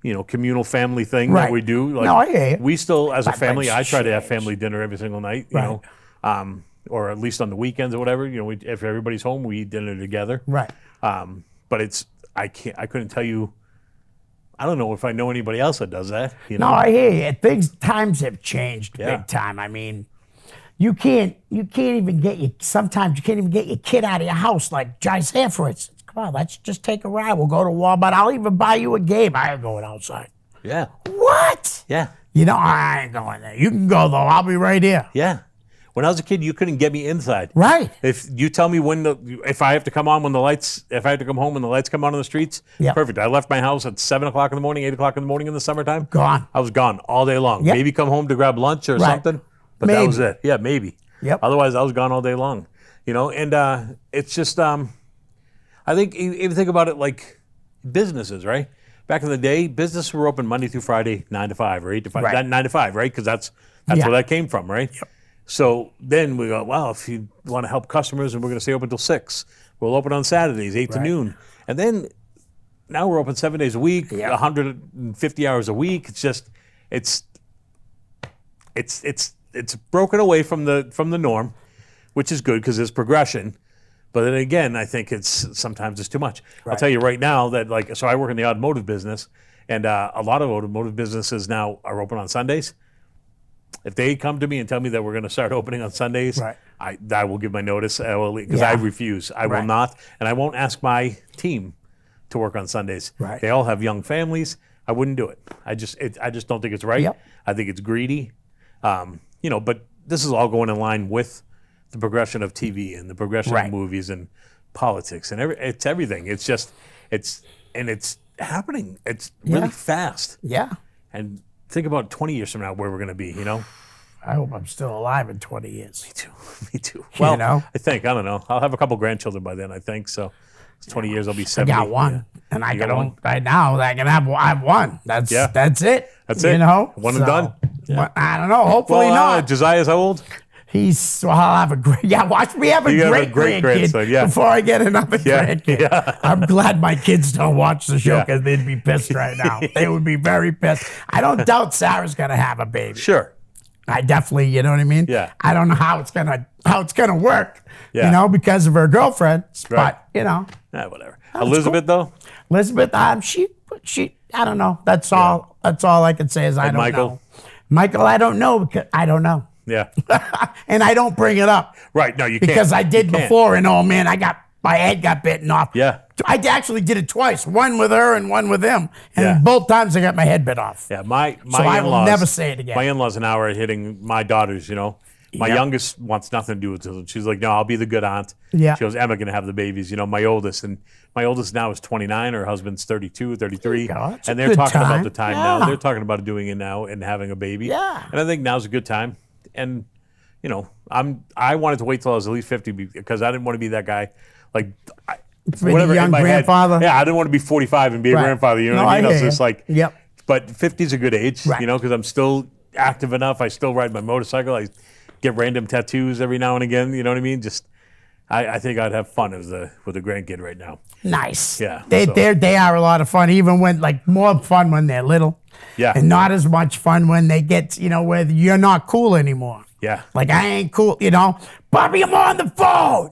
you know, communal family thing that Right. we do. Like, No, I hear you. we still, as a But family, I try to have change. family dinner every single night, you Right. know, or at least on the weekends or whatever. You know, if everybody's home, we eat dinner together. Right. But I couldn't tell you. I don't know if I know anybody else that does that. You know? No, I hear you. Times have changed Yeah. big time. I mean, you can't even sometimes you can't even get your kid out of your house. Like Jai's here, for instance. Come on, let's just take a ride. We'll go to Walmart. I'll even buy you a game. I ain't going outside. Yeah. What? Yeah. You know, I ain't going there. You can go though. I'll be right here. Yeah. When I was a kid, you couldn't get me inside. Right. If you tell me if I have to come on when the lights, if I have to come home when the lights come on the streets, Yep. perfect. I left my house at 7:00 in the morning, 8:00 in the morning in the summertime. Gone. I was gone all day long. Yep. Maybe come home to grab lunch or Right. something, but that Maybe. was it. Yeah, maybe. Yep. Otherwise, I was gone all day long. You know, and it's just, I think if you think about it like businesses, right? Back in the day, businesses were open Monday through Friday, 9 to 5 or 8 to 5, Right. 9 to 5, right? Because that's Yeah. where that came from, right? Yep. So then we go, well, if you want to help customers and we're going to stay open till 6, we'll open on Saturdays, 8 to Right. noon. And then now we're open 7 days a week, Yeah. 150 hours a week. It's just, it's broken away from the norm, which is good because there's progression. But then again, I think sometimes it's too much. I'll Right. tell you right now that so I work in the automotive business, and a lot of automotive businesses now are open on Sundays. If they come to me and tell me that we're going to start opening on Sundays, Right. I will give my notice because I Yeah. refuse. I will Right. not, and I won't ask my team to work on Sundays. Right. They all have young families. I wouldn't do it. I just don't think it's right. Yep. I think it's greedy. You know, but this is all going in line with the progression of TV and the progression Right. of movies and politics and it's everything. It's just it's happening. It's really Yeah. fast. Yeah. And think about 20 years from now where we're going to be. You know. I hope I'm still alive in 20 years. Me too. Well, know? I think I don't know. I'll have a couple grandchildren by then. I think so. It's 20 years. I'll be I 70. got one, Yeah. and I You can got only, one? right now. I can have. I have one. That's Yeah. That's it. That's you it. know, One and done? Yeah. Well, I don't know. Hopefully Well, not. Josiah's how old? I'll have a great. Yeah, watch me have a You have a great great grandson, grandkid yeah. before I get another Yeah, grandkid. yeah. I'm glad my kids don't watch the show Yeah. because they'd be pissed right now. They would be very pissed. I don't doubt Sarah's gonna have a baby. Sure. I definitely, you know what I mean? Yeah. I don't know how it's gonna work. Yeah. You know, because of her girlfriend. Right. But you know, Whatever. Elizabeth though. Elizabeth, she, I don't know. That's all I can say is I don't Michael? know. Michael, I don't know because I don't know. Yeah. And I don't bring it up Right. No, you can't. because I did You can't. before, and oh man, my head got bitten off. Yeah. I actually did it twice, one with her and one with him, and Yeah. both times I got my head bit off. Yeah. My So I will in-laws. never say it again. My in-laws now are hitting my daughters. You know. My Yep. youngest wants nothing to do with it. She's like, no, I'll be the good aunt. Yeah. She goes, Emma can have the babies. You know, my oldest now is 29. Her husband's 32, 33. There you go. That's And a they're good talking about time. the time Yeah. now. They're talking about doing it now and having a baby. Yeah. And I think now's a good time. And, you know, I wanted to wait till I was at least 50 because I didn't want to be that guy. Like, For the young in my grandfather. head. Yeah, I didn't want to be 45 and be a Right. grandfather. You know No, what I mean? I I was hear just you. like, Yep. But 50 is a good age, Right. you know, because I'm still active enough. I still ride my motorcycle. I get random tattoos every now and again. You know what I mean? Just, I think I'd have fun with a grandkid right now. Nice. Yeah, They so- they are a lot of fun. Even when more fun when they're little. Yeah. And not as much fun when they get where you're not cool anymore. Yeah. Like I ain't cool, Bobby, I'm on the phone.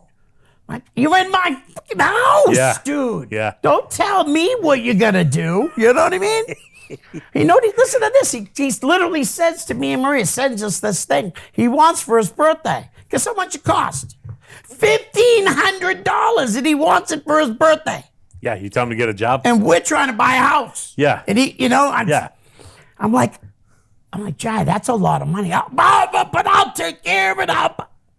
Like, you're in my fucking house, Yeah. dude. Yeah. Don't tell me what you're gonna do. You know what I mean? Listen to this. He literally says to me and Maria, sends us this thing he wants for his birthday. Guess how much it cost? $1,500, and he wants it for his birthday. Yeah, you tell him to get a job. And we're trying to buy a house. Yeah. And I'm like, Jai, that's a lot of money. But I'll take care of it.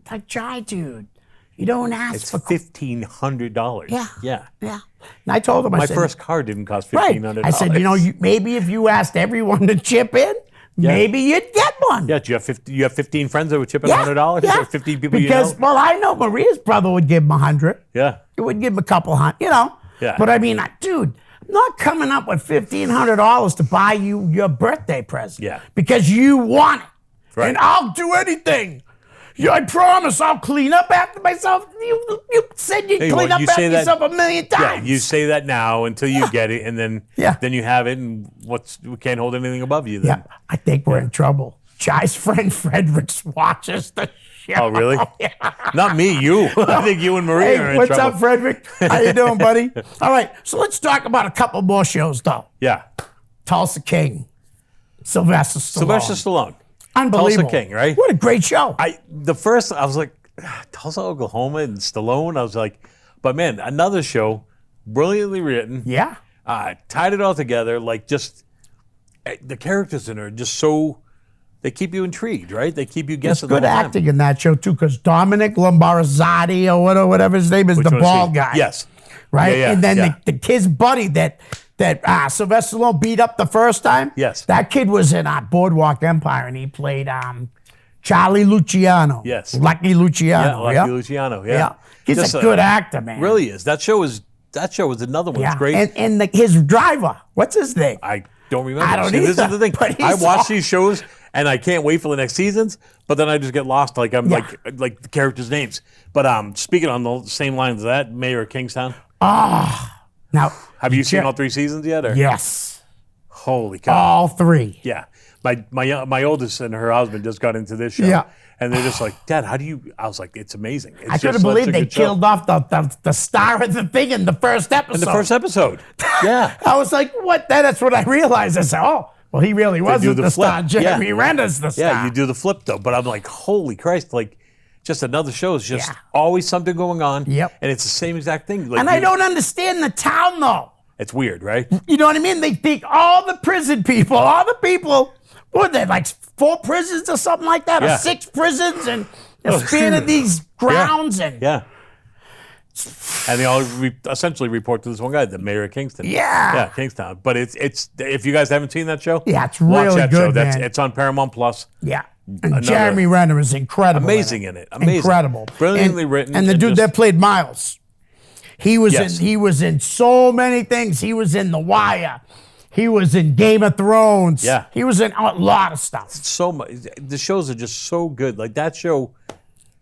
Like, Jai, dude, you don't ask It's for $1,500. Yeah. Yeah. Yeah. And I told him, My I said, first car didn't cost right. $1,500. I said, maybe if you asked everyone to chip in, maybe you'd get one. Yeah, do you have 15 friends that would chip in Yeah, $100? yeah. Or 15 people Because, well, I know Maria's brother would give him 100. Yeah. It would give him a couple hundred, Yeah. But I mean, dude, I'm not coming up with $1,500 to buy you your birthday present. Yeah. Because you want it. Right. And I'll do anything. I promise I'll clean up after myself. You said you'd clean up after yourself a million times. Yeah, you say that now until you get it, and then then you have it, and we can't hold anything above you then. Yeah, I think we're in trouble. Jai's friend Fredericks watches the show. Oh, really? Yeah. Not me, you. I think you and Maria are in What's trouble. up, Frederick? How you doing, buddy? All right, so let's talk about a couple more shows, though. Yeah. Tulsa King, Sylvester Stallone. Unbelievable. Tulsa King, right? What a great show. I was like, Tulsa, Oklahoma, and Stallone. I was like, but man, another show, brilliantly written. Yeah. Tied it all together, like just the characters in it are just so. They keep you intrigued, right? They keep you guessing. There's good the whole time. acting in that show, too, because Dominic Lombardi or whatever his name is, Which the one is bald he? guy. Yes. Right? Yeah, and then yeah. the kid's buddy that Sylvester Stallone beat up the first time. Yes. That kid was in Boardwalk Empire, and he played Charlie Luciano. Yes. Lucky Luciano. Yeah, Lucky Luciano. Yeah. He's Just a good actor, man. Really is. That show was another one. It's great. And his driver, what's his name? I don't remember. I don't See, this either, is the thing. but I he's watch awesome. these shows and I can't wait for the next seasons, but then I just get lost. Like I'm like the characters' names. But speaking on the same lines of that, Mayor of Kingstown. Now, Have you seen all 3 seasons yet? Or? yes, Holy cow. all 3. Yeah. My oldest and her husband just got into this show. Yeah. And they're just like, Dad, how do you? I was like, it's amazing. It's I couldn't just such believe a they good show. killed off the star of the thing in the first episode. In the first episode. Yeah. I was like, what? That's what I realized. I said, oh, well, he really wasn't do the the star. flip. Jeremy Renner's the star. Yeah, you do the flip though. But I'm like, holy Christ, like just another show is just always something going on. Yep. And it's the same exact thing. Like And I don't understand the town, though. It's weird, right? You know what I mean? They think all the prison people, what are they, like 4 prisons or something like that? Yeah. Or 6 prisons and a span of these grounds. Yeah. And they all essentially report to this one guy, the mayor of Kingston. Yeah. Yeah, Kingstown. But it's if you guys haven't seen that show, Yeah, it's watch really that good, show. man. It's on Paramount Plus. Yeah. And Jeremy Renner is incredible. Amazing in it. Amazing. Incredible. Brilliantly written. And the dude that played Miles. He was Yes. he was in so many things. He was in The Wire. He was in Game of Thrones. Yeah. He was in a lot of stuff. So much. The shows are just so good. Like that show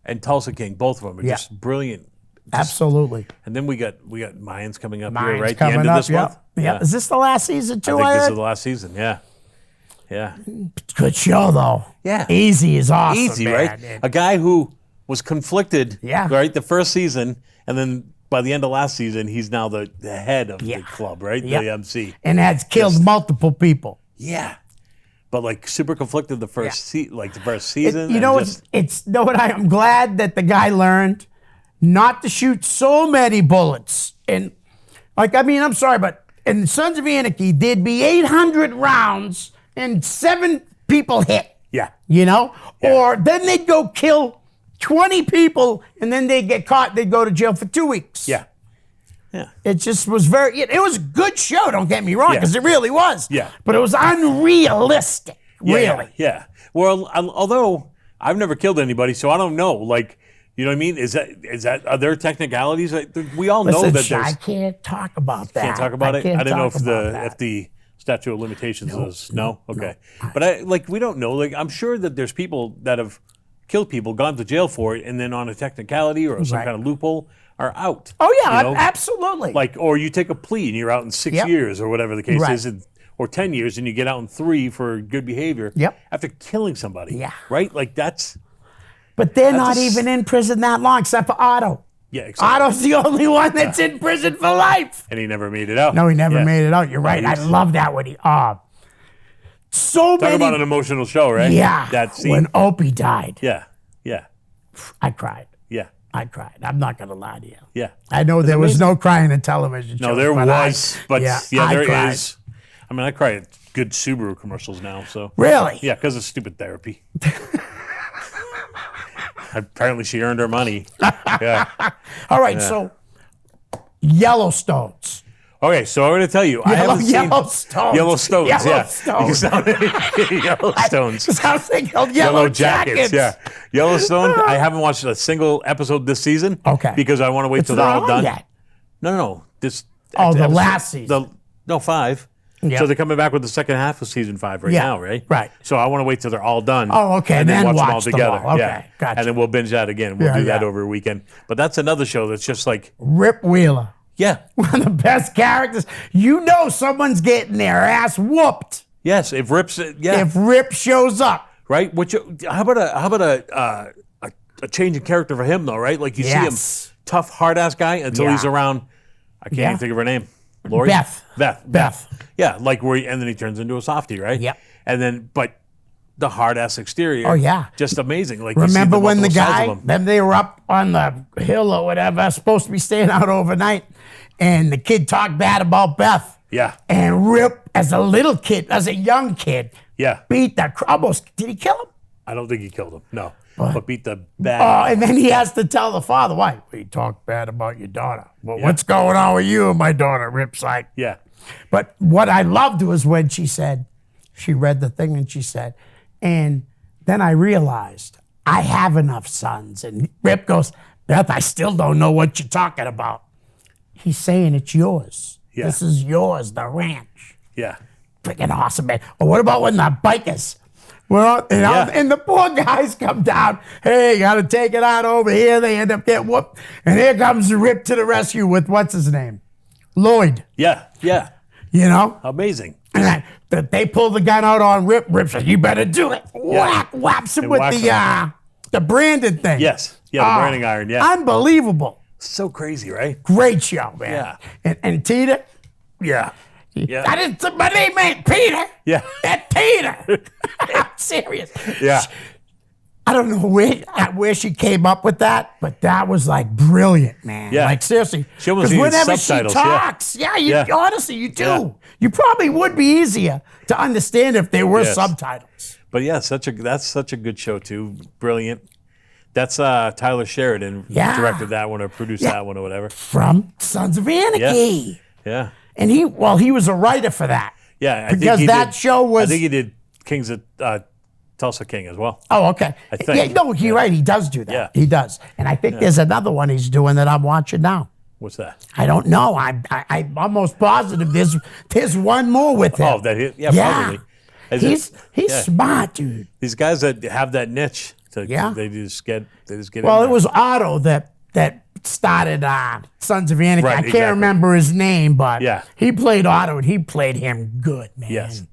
and Tulsa King, both of them are just brilliant. Absolutely. And then we got Mayans coming up Mine's here, right? coming the end up, of this month. Yeah. Is this the last season too? I think this heard? is the last season. Yeah. Yeah. Good show though. Yeah. Easy is awesome. Easy, man. right? A guy who was conflicted, Yeah. right, the first season, and then by the end of last season, he's now the head of the club, right? Yeah. The MC. And has killed multiple people. Yeah. But like super conflicted the first season. You know, I'm glad that the guy learned not to shoot so many bullets. And I'm sorry, but in Sons of Anarchy, there'd be 800 rounds and 7 people hit. Yeah. You know? Or then they'd go kill 20 people and then they'd get caught. They'd go to jail for 2 weeks. Yeah. Yeah. It just was it was a good show, don't get me wrong, because it really was. Yeah. But it was unrealistic, really. Yeah. Well, although I've never killed anybody, so I don't know. Like, you know what I mean? Is that are there technicalities? We all know Listen, that there's. I can't talk about that. Can't talk about it. I didn't know if if the statute of limitations was no. Okay, but we don't know. Like, I'm sure that there's people that have killed people, gone to jail for it, and then on a technicality or some kind of loophole are out. Oh yeah, you know? absolutely. Like, or you take a plea and you're out in 6 years or whatever the case is, or 10 years, and you get out in 3 for good behavior. Yep. After killing somebody. Yeah. Right. Like that's. But they're not even in prison that long, except for Otto. Yeah, exactly. Otto's the only one that's in prison for life. And he never made it out. No, he never Yeah. made it out. You're right. I love that when he. So Talk many. about an emotional show, right? Yeah. That scene. When Opie died, Yeah. Yeah. I cried. Yeah. I cried. I'm not gonna lie to you. Yeah. I know there was no crying in television shows. No, there was, but yeah, there cried. is. I mean, I cry at good Subaru commercials now, so. Really? Yeah, because of stupid therapy. Apparently, she earned her money. Yeah. All right, so Yellowstones. Okay, so I'm going to tell you, I haven't seen Yellowstones. Yellowstones. Yeah, Yellowstones. You sound Yellowstones. Because I was thinking Yellow Jackets. Yeah, Yellowstone. Ah. I haven't watched a single episode this season. Okay. Because I want to wait It's till they're not all on done. yet. No. This. Oh, the episode- last season. No, 5. Yeah. So they're coming back with the second half of season 5 right Yeah, now, right? right. So I want to wait till they're all done. Oh, okay, And then then watch them all watch them together. all. Okay, Yeah. gotcha. And then we'll binge that again. We'll Yeah, do that yeah. over a weekend. But that's another show that's just like, Rip Wheeler. yeah. One of the best characters. You know someone's getting their ass whooped Yes, if Rip's, yeah. if Rip shows up. Right? How about a change in character for him though? Right? Like you see him Yes. tough, hard ass guy until Yeah. he's around. I can't Yeah. even think of her name. Lori? Beth. Beth. Yeah, like and then he turns into a softie, right? Yep. And then, but the hard ass exterior. Oh, yeah. Just amazing. Like you see Remember when the multiple sides guy, of him. then they were up on the hill or whatever, supposed to be staying out overnight, and the kid talked bad about Beth. Yeah. And Rip, as a little kid, as a young kid, Yeah. beat the almost. Did he kill him? I don't think he killed him. No. What? But beat the Oh, bad. and then he has to tell the father, why? We talked bad about your daughter. Well, what's going on with you and my daughter? Rip's like, Yeah. but what I loved was when she said, she read the thing and she said, and then I realized I have enough sons. And Rip goes, Beth, I still don't know what you're talking about. He's saying it's yours. Yeah. This is yours, the ranch. Yeah. Freaking awesome, man. Or what about when the bikers were on, and the poor guys come down, hey, got to take it out over here. They end up getting whooped. And here comes Rip to the rescue with what's his name? Lloyd, Yeah. Yeah. you know? Amazing. And they pull the gun out on Rip. Rip says, you better do it. Whack, whaps him They with whack the branded thing. Yes. Yeah. The branding iron. Yeah. Unbelievable. So crazy, right? Great show, man. Yeah. And Tita, Yeah. Yeah. I didn't, my name ain't Peter. Yeah. That's Tita. I'm serious. Yeah. I don't know where she came up with that, but that was like brilliant, man. Yeah. Like seriously. She almost 'Cause needed whenever subtitles, she yeah. talks, Yeah. honestly, you do. Yeah. You probably would be easier to understand if there were Yes. subtitles. But yeah, that's such a good show too. Brilliant. That's Tyler Sheridan Yeah. directed that one or produced that one or whatever. From Sons of Anarchy. Yeah. And he was a writer for that. Yeah. I Because think he that did, show was. I think he did Kings of Tulsa King as well. Oh, okay. I think. Yeah, no, you're right. He does do that. Yeah. He does. And I think there's another one he's doing that I'm watching now. What's that? I don't know. I'm almost positive there's one more with him. Oh, that hit? Yeah, probably. Is He's yeah. smart, dude. These guys that have that niche, Yeah. they just get Well, in it was Otto that started Sons of Anarchy. Right, I can't exactly. remember his name, but Yeah. he played Otto, and he played him good, man. Yes.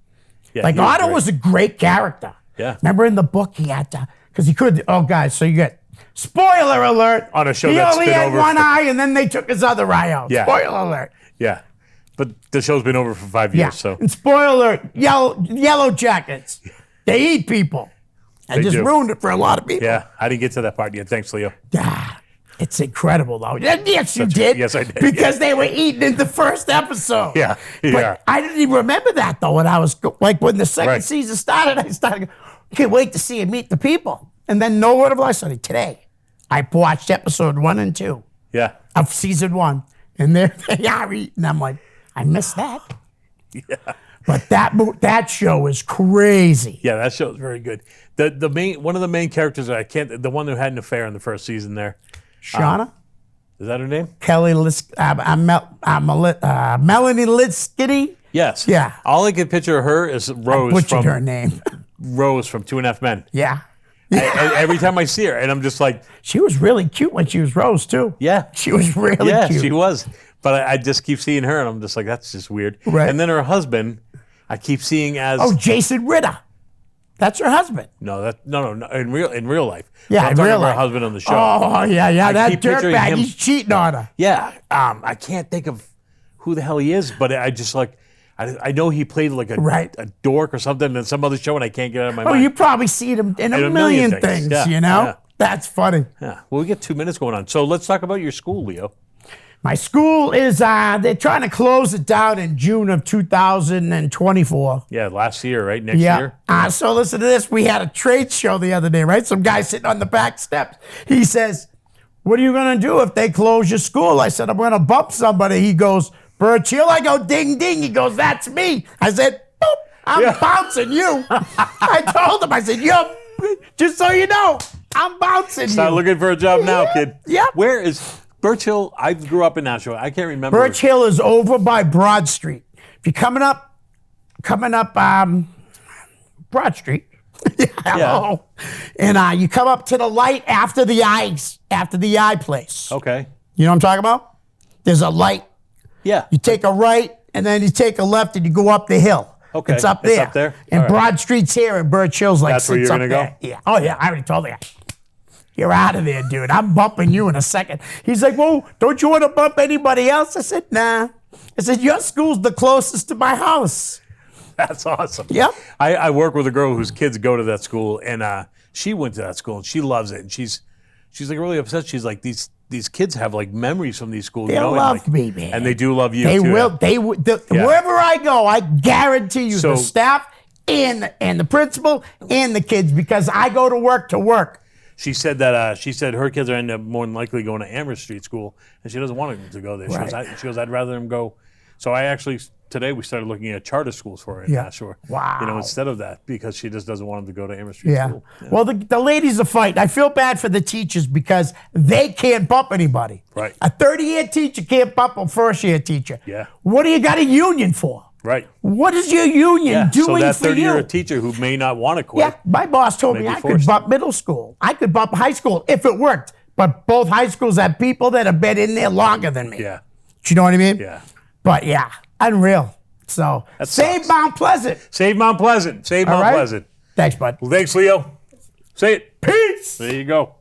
Yeah, Like he Otto great. was a great character. Yeah. Remember in the book he had to, because he could. Oh, guys, so you get spoiler alert On a show He that's only been had over one for- eye, and then they took his other eye out. Yeah. Spoiler alert. Yeah. But the show's been over for 5 years, Yeah. so And spoiler alert, yellow jackets. They eat people. I They just do. ruined it for a lot of people. yeah, I didn't get to that part yet. Thanks, Leo. Ah, it's incredible, though. Yes, you Such a- did. yes, I did, Because they were eating in the first episode. Yeah, But yeah. I didn't even remember that, though, when I was, like, when the second Right. season started, I started, can't wait to see him meet the people. And then no word of life. So today, I watched episode 1 and 2 Yeah. of season 1. And there they are eating. I'm like, I missed that. Yeah. But that show is crazy. Yeah, that show's very good. The main one of the main characters the one who had an affair in the first season there. Shauna? Is that her name? Kelly Melanie Liskity? Yes. Yeah. All I can picture of her is Rose Butchered her from name. Rose from 2.5 Men. Yeah. Every time I see her, and I'm just like, She was really cute when she was Rose, too. yeah, She was really yeah, cute. she was. But I just keep seeing her, and I'm just like, that's just weird. Right. And then her husband, I keep seeing as Oh, Jason Ritter. That's her husband. No, no, in real life. Yeah, I'm in talking real about life. her husband on the show. Oh, yeah. That keep picturing dirtbag, him- he's cheating on her. Yeah, I can't think of who the hell he is, but I just like, I know he played like a dork or something in some other show, and I can't get it out of my Oh, mind. you probably see him in a In million things, Yeah, you know? yeah. That's funny. Yeah, well, we get 2 minutes going on. So let's talk about your school, Leo. My school is, they're trying to close it down in June of 2024. Yeah, last year, right? Next year? So listen to this. We had a trade show the other day, right? Some guy sitting on the back steps. He says, what are you going to do if they close your school? I said, I'm going to bump somebody. He goes, Birch Hill. I go, ding, ding. He goes, that's me. I said, boop, I'm bouncing you. I told him, I said, just so you know, I'm bouncing you. Start looking for a job now, kid. Yeah. Where is Birch Hill? I grew up in Nashville. I can't remember. Birch Hill is over by Broad Street. If you're coming up Broad Street. Hello. And you come up to the light after the eye place. Okay. You know what I'm talking about? There's a light. Yeah. You take a right and then you take a left and you go up the hill. Okay. It's up there. It's up there? And All right. Broad Street's here and Birch Hill's like That's where sits you're up gonna there. go? Yeah. Oh yeah, I already told the guy. You're out of there, dude. I'm bumping you in a second. He's like, whoa, don't you want to bump anybody else? I said, nah. I said, your school's the closest to my house. That's awesome. Yep. I work with a girl whose kids go to that school, and she went to that school, and she loves it. And she's like really upset. She's like, these kids have like memories from these schools. They you know? love like, me, man. And they do love you They too. will. They will. Wherever I go, I guarantee you So- the staff and the principal and the kids, because I go to work to work. She said that her kids are end up more than likely going to Amherst Street School, and she doesn't want them to go there. Right. She goes, I'd rather them go. So today we started looking at charter schools for her in Nashua. Wow. You know, instead of that, because she just doesn't want them to go to Amherst Street Yeah. School. Yeah. Well, the ladies are fighting. I feel bad for the teachers because they can't bump anybody. Right. A 30-year teacher can't bump a first-year teacher. Yeah. What do you got a union for? Right. What is your union So doing that for you? 30-year teacher who may not want to quit. Yeah, my boss told me May be I could forced. bump middle school. I could bump high school if it worked. But both high schools have people that have been in there longer than me. Yeah. Do you know what I mean? Yeah. But yeah, unreal. So That save sucks. Mount Pleasant. Save Mount Pleasant. Save All Mount right? Pleasant. Thanks, bud. Well, thanks, Leo. Say it. Peace. There you go.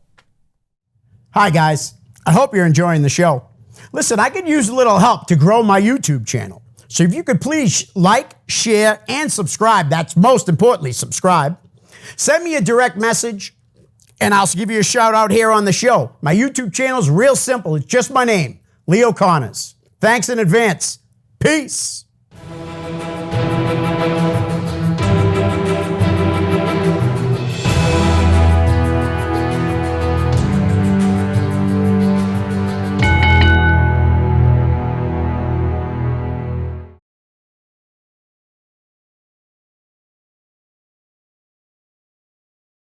Hi, guys. I hope you're enjoying the show. Listen, I could use a little help to grow my YouTube channel. So if you could please like, share, and subscribe. That's most importantly, subscribe. Send me a direct message, and I'll give you a shout out here on the show. My YouTube channel is real simple. It's just my name, Leo Connors. Thanks in advance. Peace.